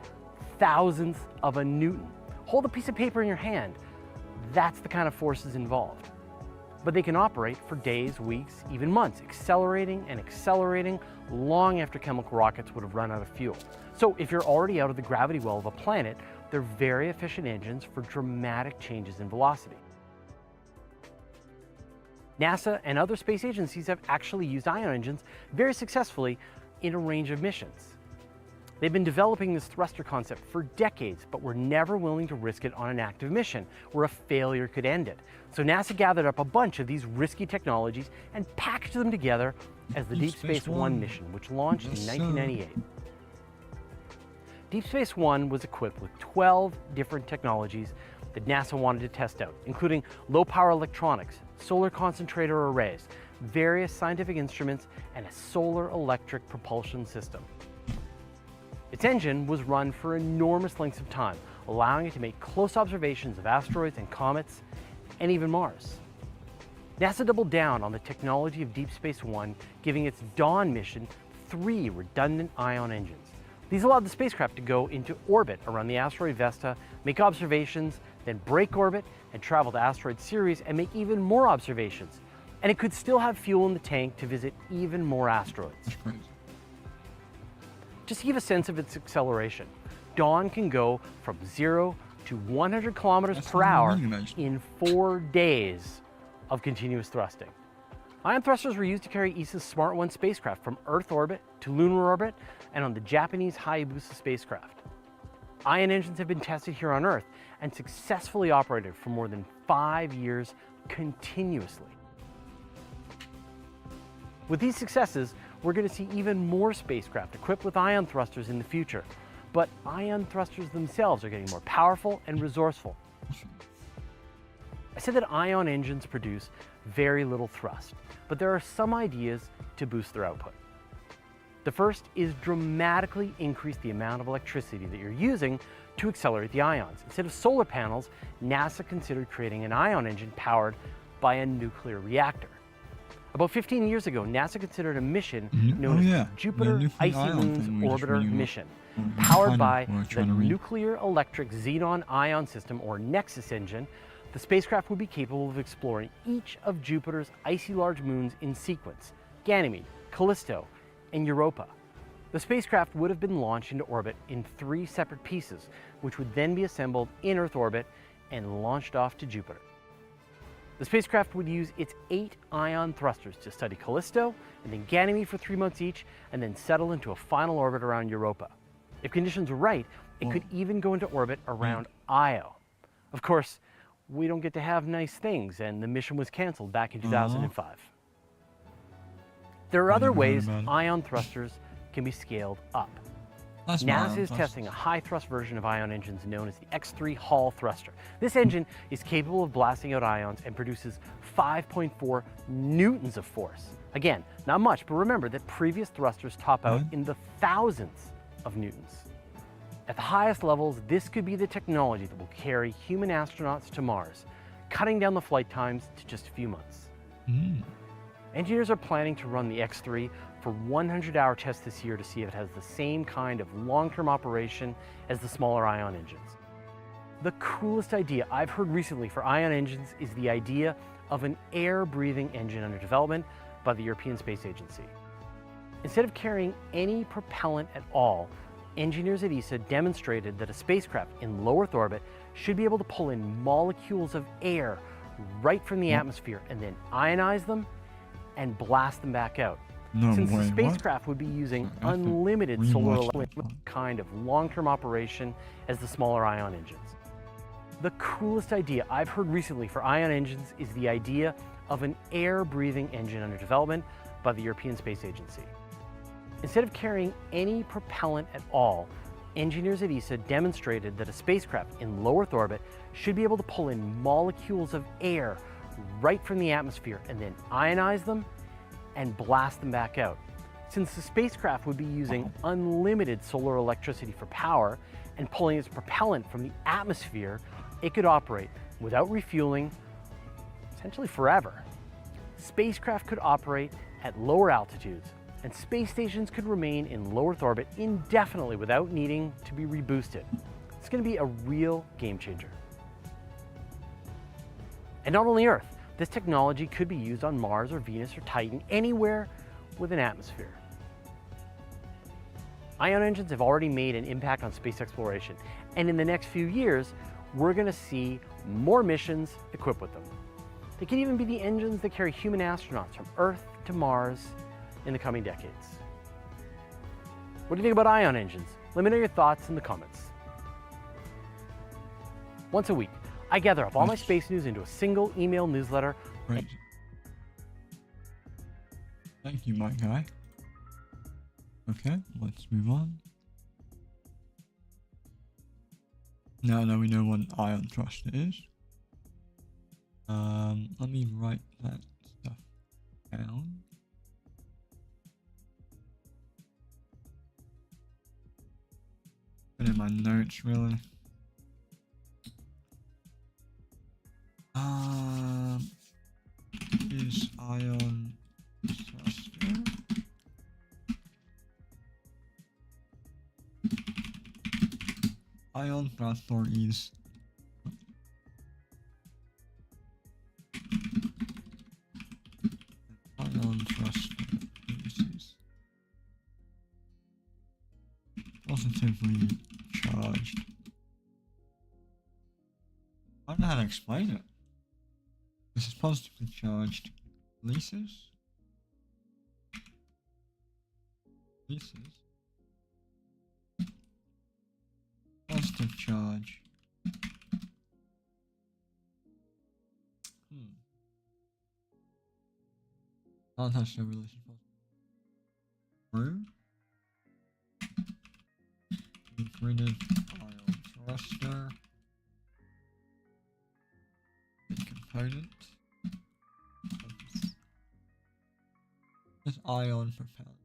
thousandths of a newton. Hold a piece of paper in your hand. That's the kind of forces involved. But they can operate for days, weeks, even months, accelerating and accelerating long after chemical rockets would have run out of fuel. So if you're already out of the gravity well of a planet, they're very efficient engines for dramatic changes in velocity. NASA and other space agencies have actually used ion engines very successfully in a range of missions. They've been developing this thruster concept for decades, but were never willing to risk it on an active mission where a failure could end it. So NASA gathered up a bunch of these risky technologies and packaged them together as the Deep Space One mission, which launched in 1998. Deep Space One was equipped with 12 different technologies that NASA wanted to test out, including low-power electronics, solar concentrator arrays, various scientific instruments, and a solar electric propulsion system. Its engine was run for enormous lengths of time, allowing it to make close observations of asteroids and comets, and even Mars. NASA doubled down on the technology of Deep Space One, giving its Dawn mission 3 redundant ion engines. These allowed the spacecraft to go into orbit around the asteroid Vesta, make observations, then break orbit and travel to asteroid Ceres and make even more observations. And it could still have fuel in the tank to visit even more asteroids. That's crazy. Just to give a sense of its acceleration, Dawn can go from 0 to 100 kilometers per hour in 4 days of continuous thrusting. Ion thrusters were used to carry ESA's Smart 1 spacecraft from Earth orbit to lunar orbit and on the Japanese Hayabusa spacecraft. Ion engines have been tested here on Earth and successfully operated for more than 5 years continuously. With these successes, we're going to see even more spacecraft equipped with ion thrusters in the future. But ion thrusters themselves are getting more powerful and resourceful. I said that ion engines produce very little thrust, but there are some ideas to boost their output. The first is dramatically increase the amount of electricity that you're using to accelerate the ions. Instead of solar panels, NASA considered creating an ion engine powered by a nuclear reactor. About 15 years ago, NASA considered a mission known as Jupiter Icy Moons Orbiter mission, powered by the nuclear electric xenon ion system, or NEXUS engine. The spacecraft would be capable of exploring each of Jupiter's icy large moons in sequence: Ganymede, Callisto, and Europa. The spacecraft would have been launched into orbit in 3 separate pieces, which would then be assembled in Earth orbit and launched off to Jupiter. The spacecraft would use its 8 ion thrusters to study Callisto and then Ganymede for 3 months each, and then settle into a final orbit around Europa. If conditions were right, it could even go into orbit around Io. Of course, we don't get to have nice things, and the mission was canceled back in 2005. There are other ways ion thrusters can be scaled up. NASA is testing a high-thrust version of ion engines known as the X3 Hall thruster. This engine is capable of blasting out ions and produces 5.4 newtons of force. Again, not much, but remember that previous thrusters top out in the thousands of newtons. At the highest levels, this could be the technology that will carry human astronauts to Mars, cutting down the flight times to just a few months. Engineers are planning to run the X3 for 100-hour tests this year to see if it has the same kind of long-term operation as the smaller ion engines. The coolest idea I've heard recently for ion engines is the idea of an air-breathing engine under development by the European Space Agency. Instead of carrying any propellant at all, engineers at ESA demonstrated that a spacecraft in low Earth orbit should be able to pull in molecules of air right from the atmosphere and then ionize them and blast them back out. Since the spacecraft would be using unlimited solar electricity, kind of long-term operation as the smaller ion engines. The coolest idea I've heard recently for ion engines is the idea of an air-breathing engine under development by the European Space Agency. Instead of carrying any propellant at all, engineers at ESA demonstrated that a spacecraft in low Earth orbit should be able to pull in molecules of air right from the atmosphere and then ionize them and blast them back out. Since the spacecraft would be using unlimited solar electricity for power and pulling its propellant from the atmosphere, it could operate without refueling essentially forever. Spacecraft could operate at lower altitudes, and space stations could remain in low Earth orbit indefinitely without needing to be reboosted. It's going to be a real game changer. And not only Earth, this technology could be used on Mars or Venus or Titan, anywhere with an atmosphere. Ion engines have already made an impact on space exploration, and in the next few years, we're going to see more missions equipped with them. They could even be the engines that carry human astronauts from Earth to Mars in the coming decades. What do you think about ion engines? Let me know your thoughts in the comments. Once a week, I gather up all my space news into a single email newsletter. Right. Thank you, my guy. Okay, let's move on. Now that we know what an ion thruster is, let me write that stuff down. Put in my notes, really. Is ion thruster ion thruster is ion thruster uses positively charged. I don't know how to explain it. This is positively charged releases. Positive charge. I'll touch the release. Through. Included ion thruster. Component. This ion propellant.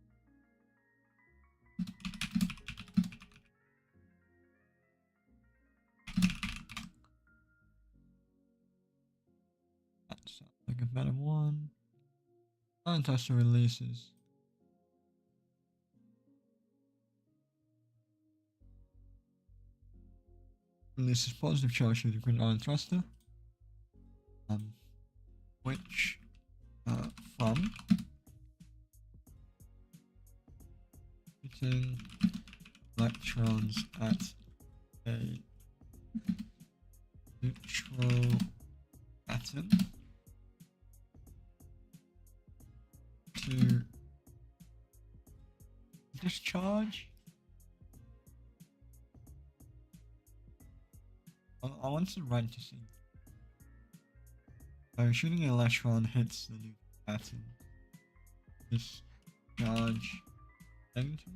That sounds like a better one. Ion thruster releases. Releases positive charge to the green ion thruster. Which from hitting electrons at a neutral atom to discharge. I want to run to see. So shooting an electron hits the nuclear atom. Discharge negative.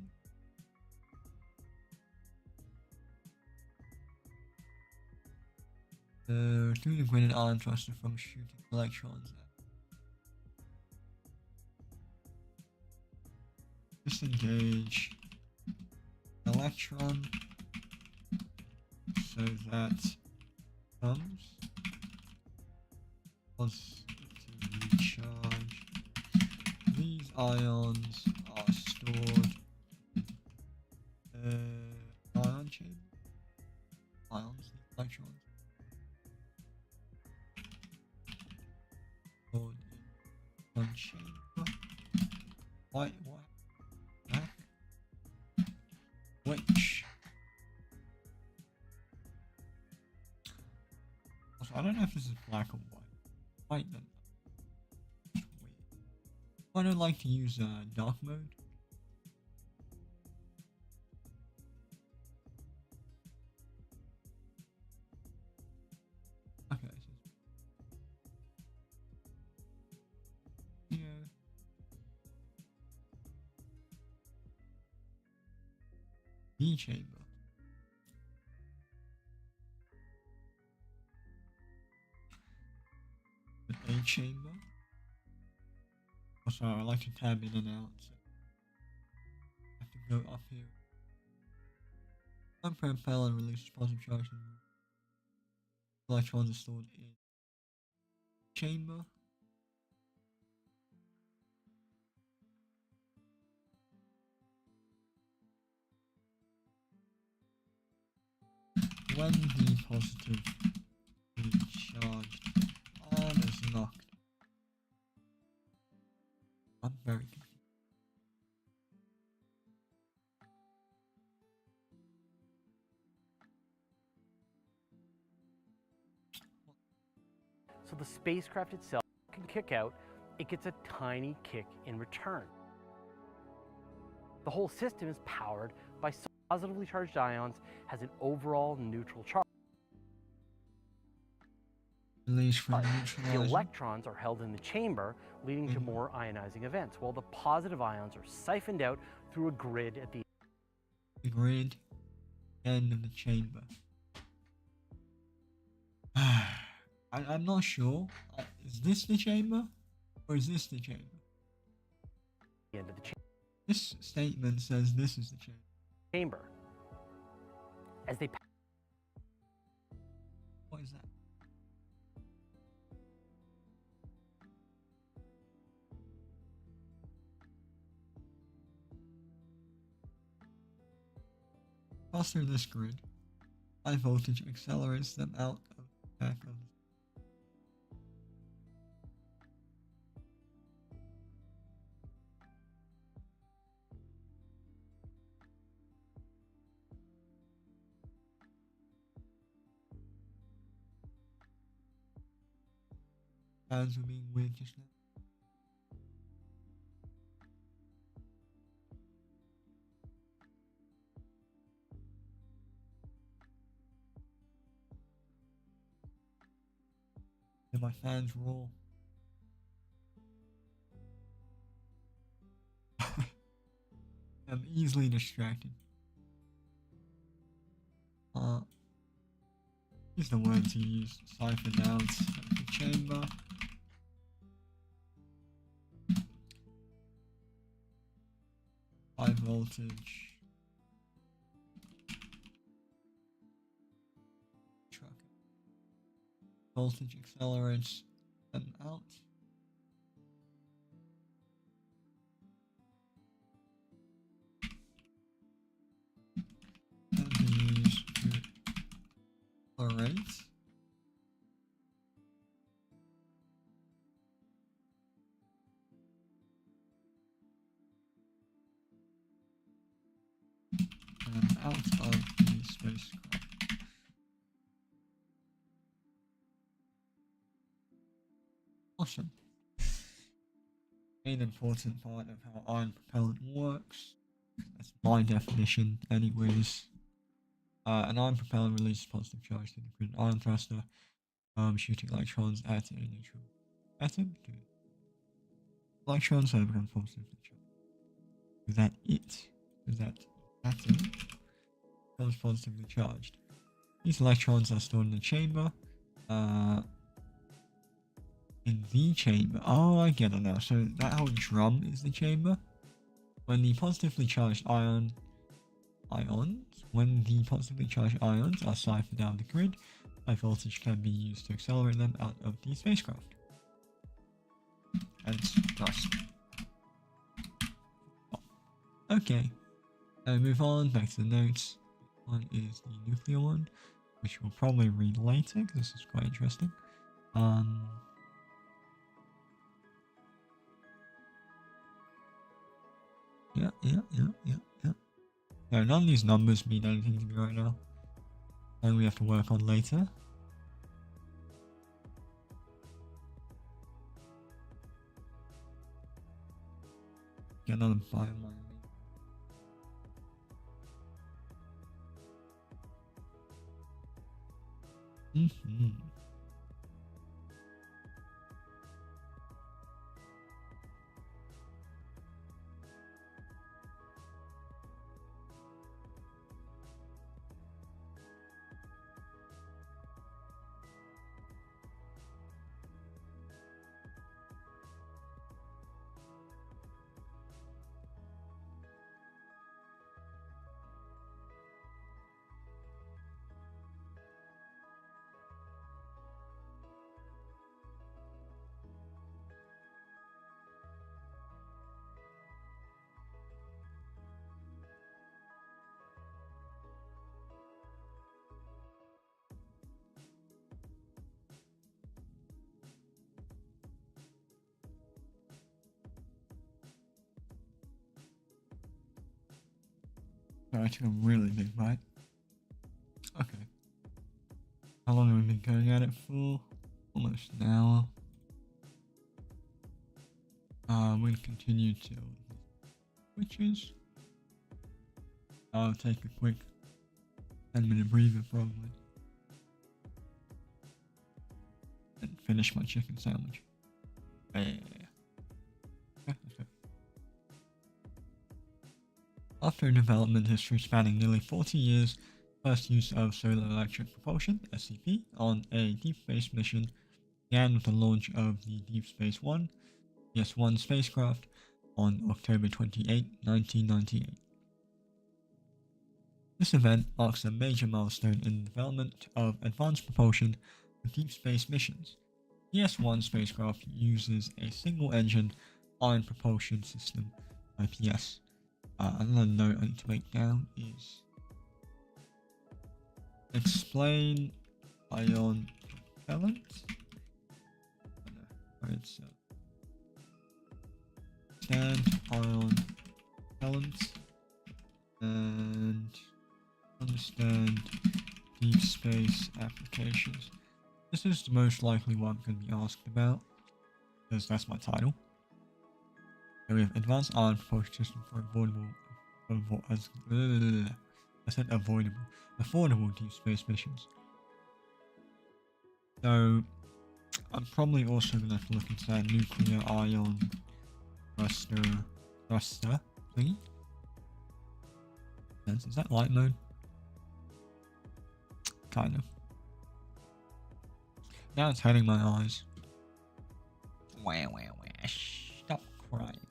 Through the graded ion thruster from shooting electrons at. Disengage electron so that comes positively charged. These ions are stored ion chamber. Ions, electrons stored in one chamber. White, black, which also I don't know if this is black or white. White then. Weird. I don't like to use dark mode. Okay, so yeah. B chamber. The A chamber. Also, I like to tab in and out, so I have to go up here. One propel and release positive charge. Electrons are stored in chamber. When the positive charged ion is knocked. I'm very confused. So the spacecraft itself can kick out, it gets a tiny kick in return. The whole system is powered by positively charged ions, has an overall neutral charge. Release from The electrons are held in the chamber, leading to more ionizing events, while the positive ions are siphoned out through a grid at the grid end of the chamber. I'm not sure. Is this the chamber? Or is this the chamber? end of the This statement says this is the chamber. As they What is that? Pass through this grid. High voltage accelerates them out of the back of fans were being weird just now. And my fans roar. I'm easily distracted. Use the word to use siphoned out of the chamber. High voltage. Truck. Voltage accelerates them out. And be used to accelerate. And out of the spacecraft. Awesome. main important part of how ion propellant works. That's my definition, anyways. An ion propellant releases positive charge to the grid ion thruster, shooting electrons at a neutral atom to electrons, so it becomes positively charged. Is that it? Is that atom becomes positively charged? These electrons are stored in the chamber. In the chamber. Oh, I get it now. So that whole drum is the chamber. When the positively charged ions are siphoned out of the grid, high voltage can be used to accelerate them out of the spacecraft. And nice. Oh. Okay. Now move on back to the notes. One is the nuclear one, which we'll probably read later because this is quite interesting. Yeah. No, none of these numbers mean anything to me right now. And we have to work on later. Get another biomine. I took a really big bite. Okay. How long have we been going at it for? Almost an hour. I'm going to continue till switches. I'll take a quick 10-minute breather probably. And finish my chicken sandwich. Yeah. Okay. After a development history spanning nearly 40 years, first use of solar electric propulsion (SEP) on a deep space mission began with the launch of the Deep Space One (DS-1) spacecraft on October 28, 1998. This event marks a major milestone in the development of advanced propulsion for deep space missions. DS-1 spacecraft uses a single-engine ion propulsion system (IPS). Another note I need to make down is explain ion propellant. It's stand ion propellant and understand deep space applications. This is the most likely what I'm going to be asked about because that's my title. So we have advanced ion propulsion system for affordable deep space missions. So I'm probably also going to have to look into that nuclear ion thruster thingy. Is that light mode? Kind of. Now it's hurting my eyes. Wow. Stop crying.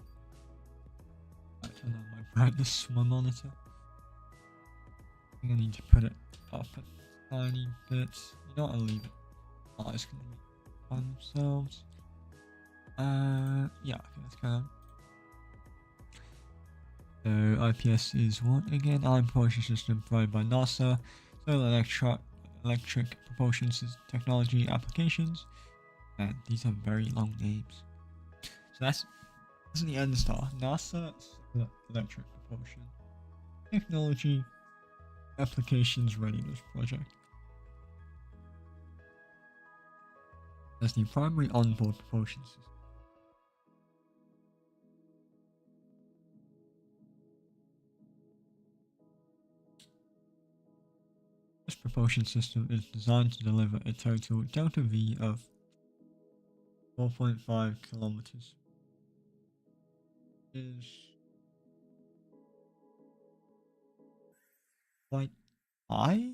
I turn on my brightness on my monitor. I think I need to put it up a tiny bit. You know what, I'll leave it. Eyes can be by themselves. Yeah, okay, let's go on. So IPS is what again? Ion propulsion system provided by NASA. Solar electric propulsion technology applications. And these have very long names. So that's the end star. NASA Solar Electric Propulsion Technology Applications Readiness Project. That's the primary onboard propulsion system. propulsion system is designed to deliver a total delta V of 4.5 kilometers. Is quite high?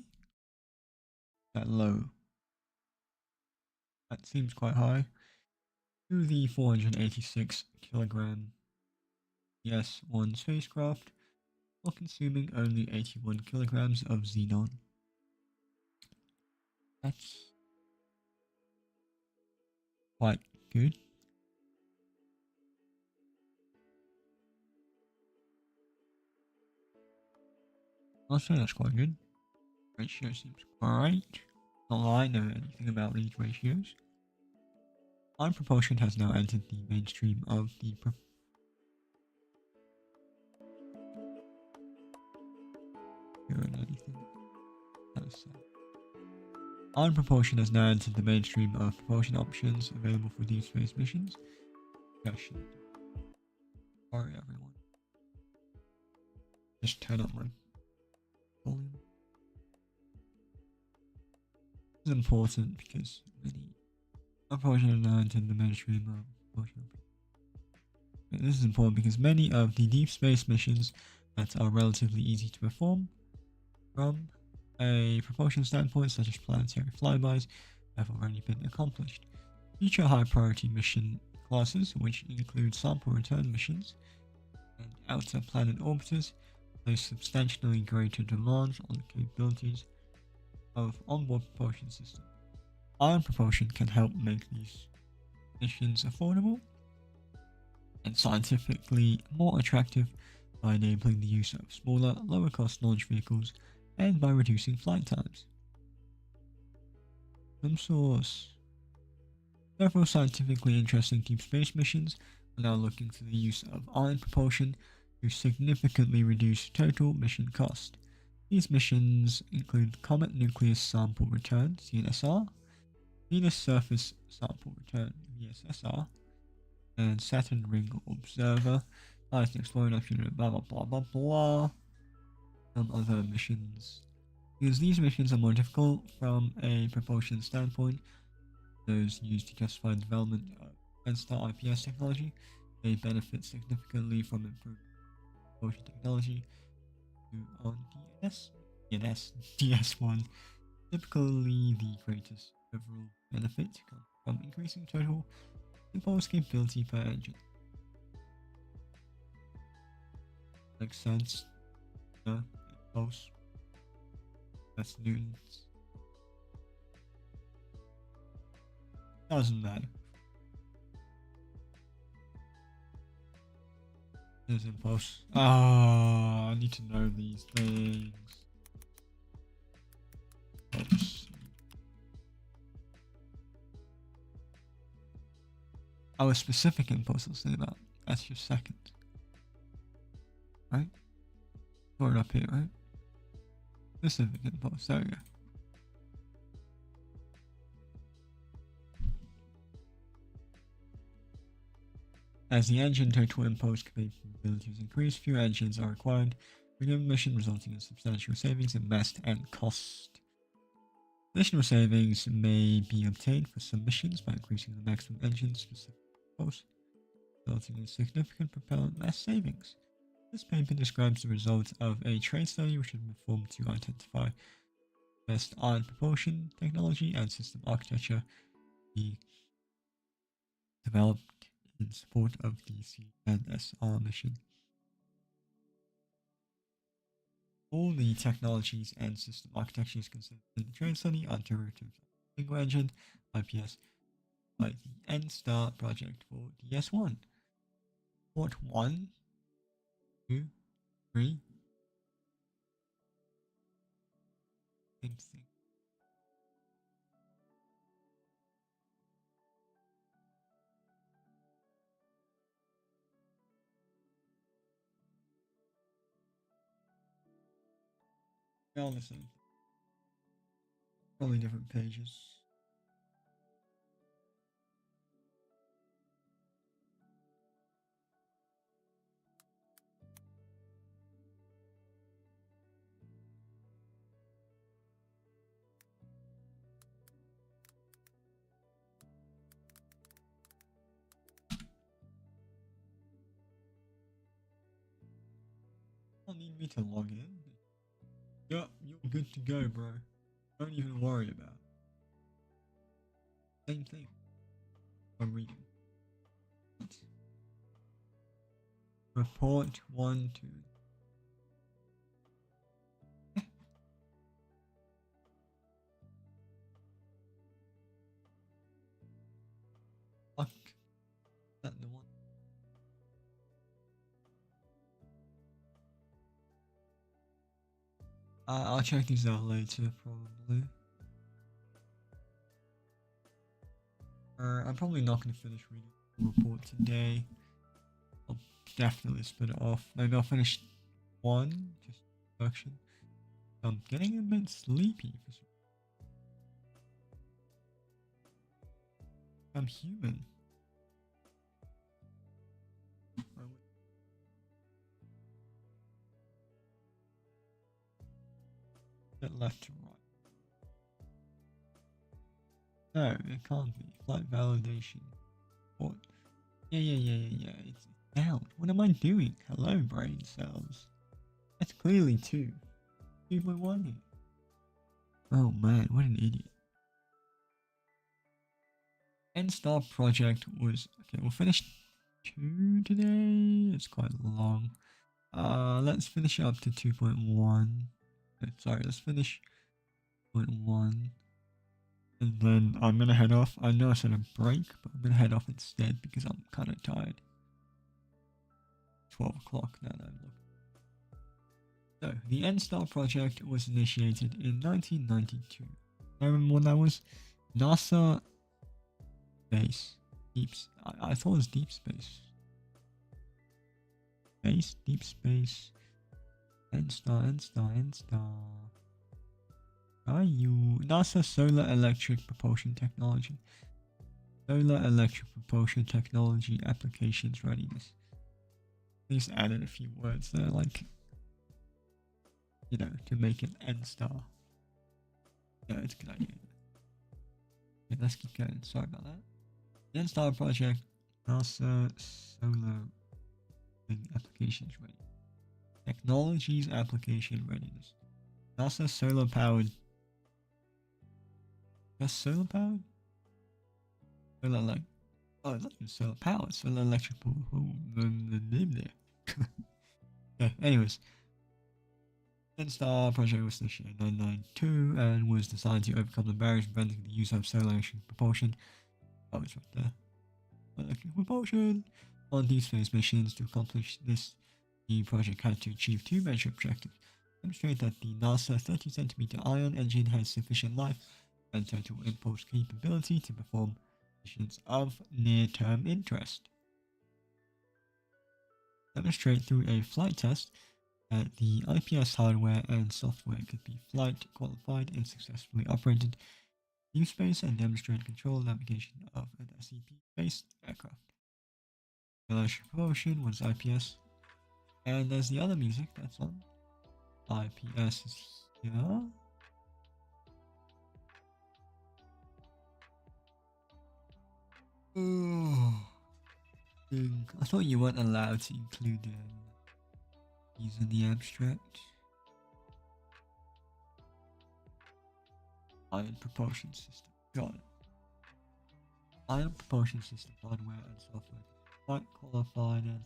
That low? That seems quite high. To the 486 kilogram DS-1 spacecraft, while consuming only 81 kilograms of xenon. That's quite good. I'll say that's quite good. Ratio seems great. Not that I know anything about these ratios. Ion propulsion has now entered the mainstream of the Ion propulsion has now entered the mainstream of propulsion options available for deep space missions. Sorry, everyone. Just turn up my volume. This is important because many propulsion has now entered the mainstream of propulsion options. This is important because many of the deep space missions that are relatively easy to perform from a propulsion standpoint, such as planetary flybys, have already been accomplished. Future high priority mission classes, which include sample return missions and outer planet orbiters, place substantially greater demands on the capabilities of onboard propulsion systems. Ion propulsion can help make these missions affordable and scientifically more attractive by enabling the use of smaller, lower cost launch vehicles and by reducing flight times. Some source. Several scientifically interesting deep space missions are now looking to the use of ion propulsion to significantly reduce total mission cost. These missions include Comet Nucleus Sample Return (CNSR), Venus Surface Sample Return (VSSR), and Saturn Ring Observer. Nice exploring option, blah blah blah blah blah. Some other missions. Because these missions are more difficult from a propulsion standpoint, those used to justify the development of N-Star IPS technology may benefit significantly from improved propulsion technology on DS1. Typically, the greatest overall benefit comes from increasing total impulse capability per engine. Makes sense. Impulse. That's newtons. Doesn't matter. There's impulse. Ah, I need to know these things. Oops. Oh, a specific impulse I'll say about. That's your second. Right? Put it up here, right? Specific impulse. There we go. As the engine total impulse capabilities increase, fewer engines are required for a given mission, resulting in substantial savings in mass and cost. Additional savings may be obtained for some missions by increasing the maximum engine-specific impulse, resulting in significant propellant mass savings. This paper describes the results of a trade study which was performed to identify best ion propulsion technology and system architecture be developed in support of the CNSR mission. All the technologies and system architectures considered in the trade study are derivatives of single engine IPS like the N-Star project for DS1. Port 1, 2, 3. Same thing. They're all the same. Probably different pages. don't need me to log in. Yup, you're good to go, bro. Don't even worry about it. Same thing. I'm reading. Report 1, 2. Fuck. Is that the one? I'll check these out later, probably. I'm probably not going to finish reading the report today. I'll definitely split it off. Maybe I'll finish one, just introduction. I'm getting a bit sleepy. I'm human. Get left to right. No, it can't be. Flight validation. What? Yeah. It's down. What am I doing? Hello, brain cells. That's clearly 2. 2.1 here. Oh man, what an idiot. N-Star project was... Okay, we'll finish 2 today. It's quite long. Let's finish up to 2.1. Sorry, let's finish 0.1. And then I'm gonna head off. I know I said a break, but I'm gonna head off instead because I'm kind of tired. 12 o'clock now that I'm looking. So, the N-Star project was initiated in 1992. I remember when that was. NASA Space. I thought it was Deep Space. Deep Space. N-Star. Are you NASA Solar Electric Propulsion Technology? Solar Electric Propulsion Technology Applications Readiness. Please added a few words there, like, you know, to make it N-Star. Yeah, it's a good idea. Okay, let's keep going. Sorry about that. The N-Star project, NASA Solar Applications Readiness. Technologies Application Readiness. NASA Solar Powered. That's solar powered? Solar like. Oh, it's not even solar powered. Solar electric. Okay, anyways. N-Star project was initiated in 1992 and was designed to overcome the barriers preventing the use of solar electric propulsion. Oh, it's right there. Electric propulsion. On Deep-Space missions to accomplish this, the project had to achieve 2 major objectives. Demonstrate that the NASA 30cm ion engine has sufficient life and total impulse capability to perform missions of near-term interest. Demonstrate through a flight test that the IPS hardware and software could be flight qualified and successfully operated in space, and demonstrate control and navigation of an SCP-based aircraft. Electric propulsion was IPS, and there's the other music that's on. IPS is here. Oh, I thought you weren't allowed to include these in the abstract. Ion propulsion system. Got it. Ion propulsion system hardware and software. Quite qualified and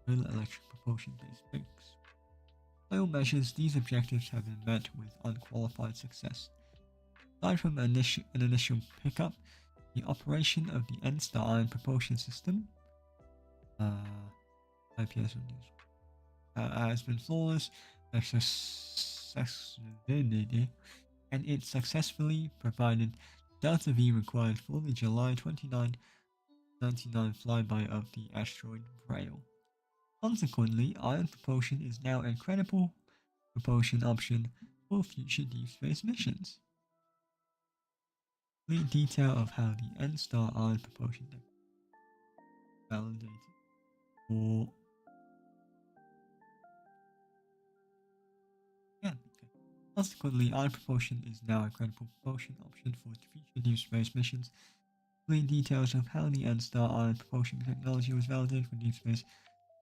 electric propulsion based things. By all measures, these objectives have been met with unqualified success. Aside from an initial pickup, the operation of the N-Star ion propulsion system IPS has been flawless, and it successfully provided Delta V required for the July 29, 1999 flyby of the asteroid Braille. Consequently, ion propulsion is now a credible propulsion option for future deep space missions. Complete detail of how the N-Star ion propulsion validated for Consequently, ion propulsion is now a credible propulsion option for future deep space missions. Complete details of how the N-Star ion propulsion technology was validated for deep space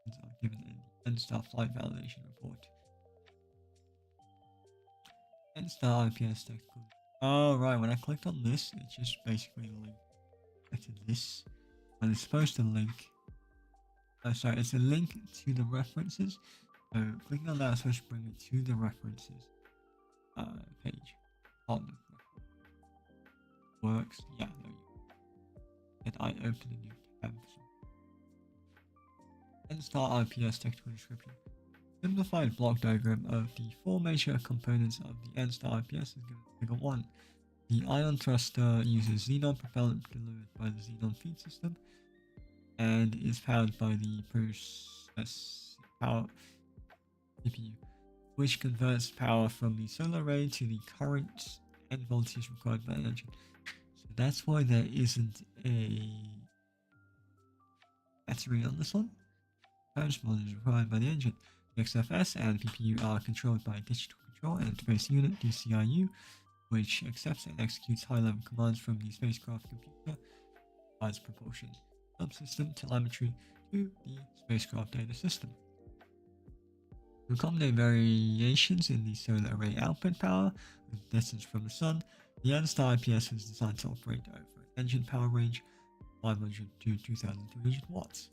are given in N-Star Flight Validation Report. N-Star IPS technical. Oh, right, when I clicked on this, it just basically linked to this. And it's supposed to link. Oh, sorry, it's a link to the references. So clicking on that is supposed to bring it to the references page. On works. Yeah, there you go. And I open a new tab. N-Star IPS technical description. Simplified block diagram of the four major components of the N-Star IPS is given in Figure 1. The ion thruster uses xenon propellant delivered by the xenon feed system and is powered by the process power CPU, which converts power from the solar array to the current and voltage required by the engine. So that's why there isn't a battery on this one. Current voltage required by the engine. The XFS and PPU are controlled by Digital Control and Interface Unit (DCIU), which accepts and executes high-level commands from the spacecraft computer, provides propulsion subsystem telemetry to the spacecraft data system. To accommodate variations in the solar array output power with distance from the sun, the N-Star IPS was designed to operate over an engine power range of 500 to 2,200 watts.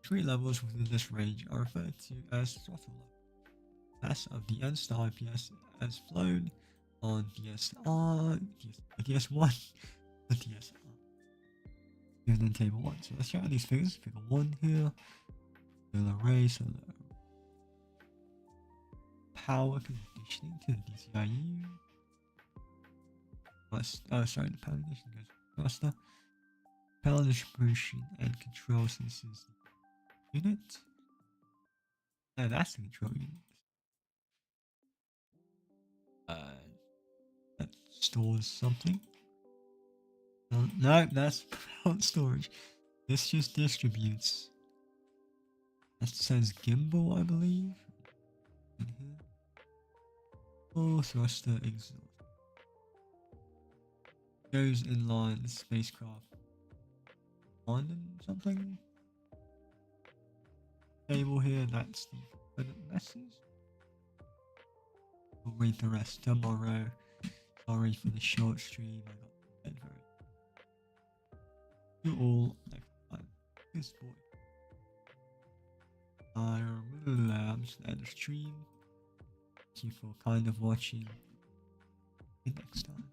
Three levels within this range are referred to as throttle level. Mass of the N-Star IPS as flown on DS1, DSR. Given in table 1. So let's check out these figures. Figure 1 here. Solar array, solar power conditioning to the DCIU. Oh, sorry, the power conditioning goes to cluster. Power distribution and control, so this is the unit. No, that's the control unit. That stores something. No, that's power storage. This just distributes. That says gimbal, I believe. In here. Oh, thruster exhaust. Goes in line the spacecraft. On and something. Table here, that's the component messes. We'll read the rest tomorrow. Sorry for the short stream, I got bed very. You all next time. This boy. I'm just gonna end the stream. Thank you for kind of watching. See you next time.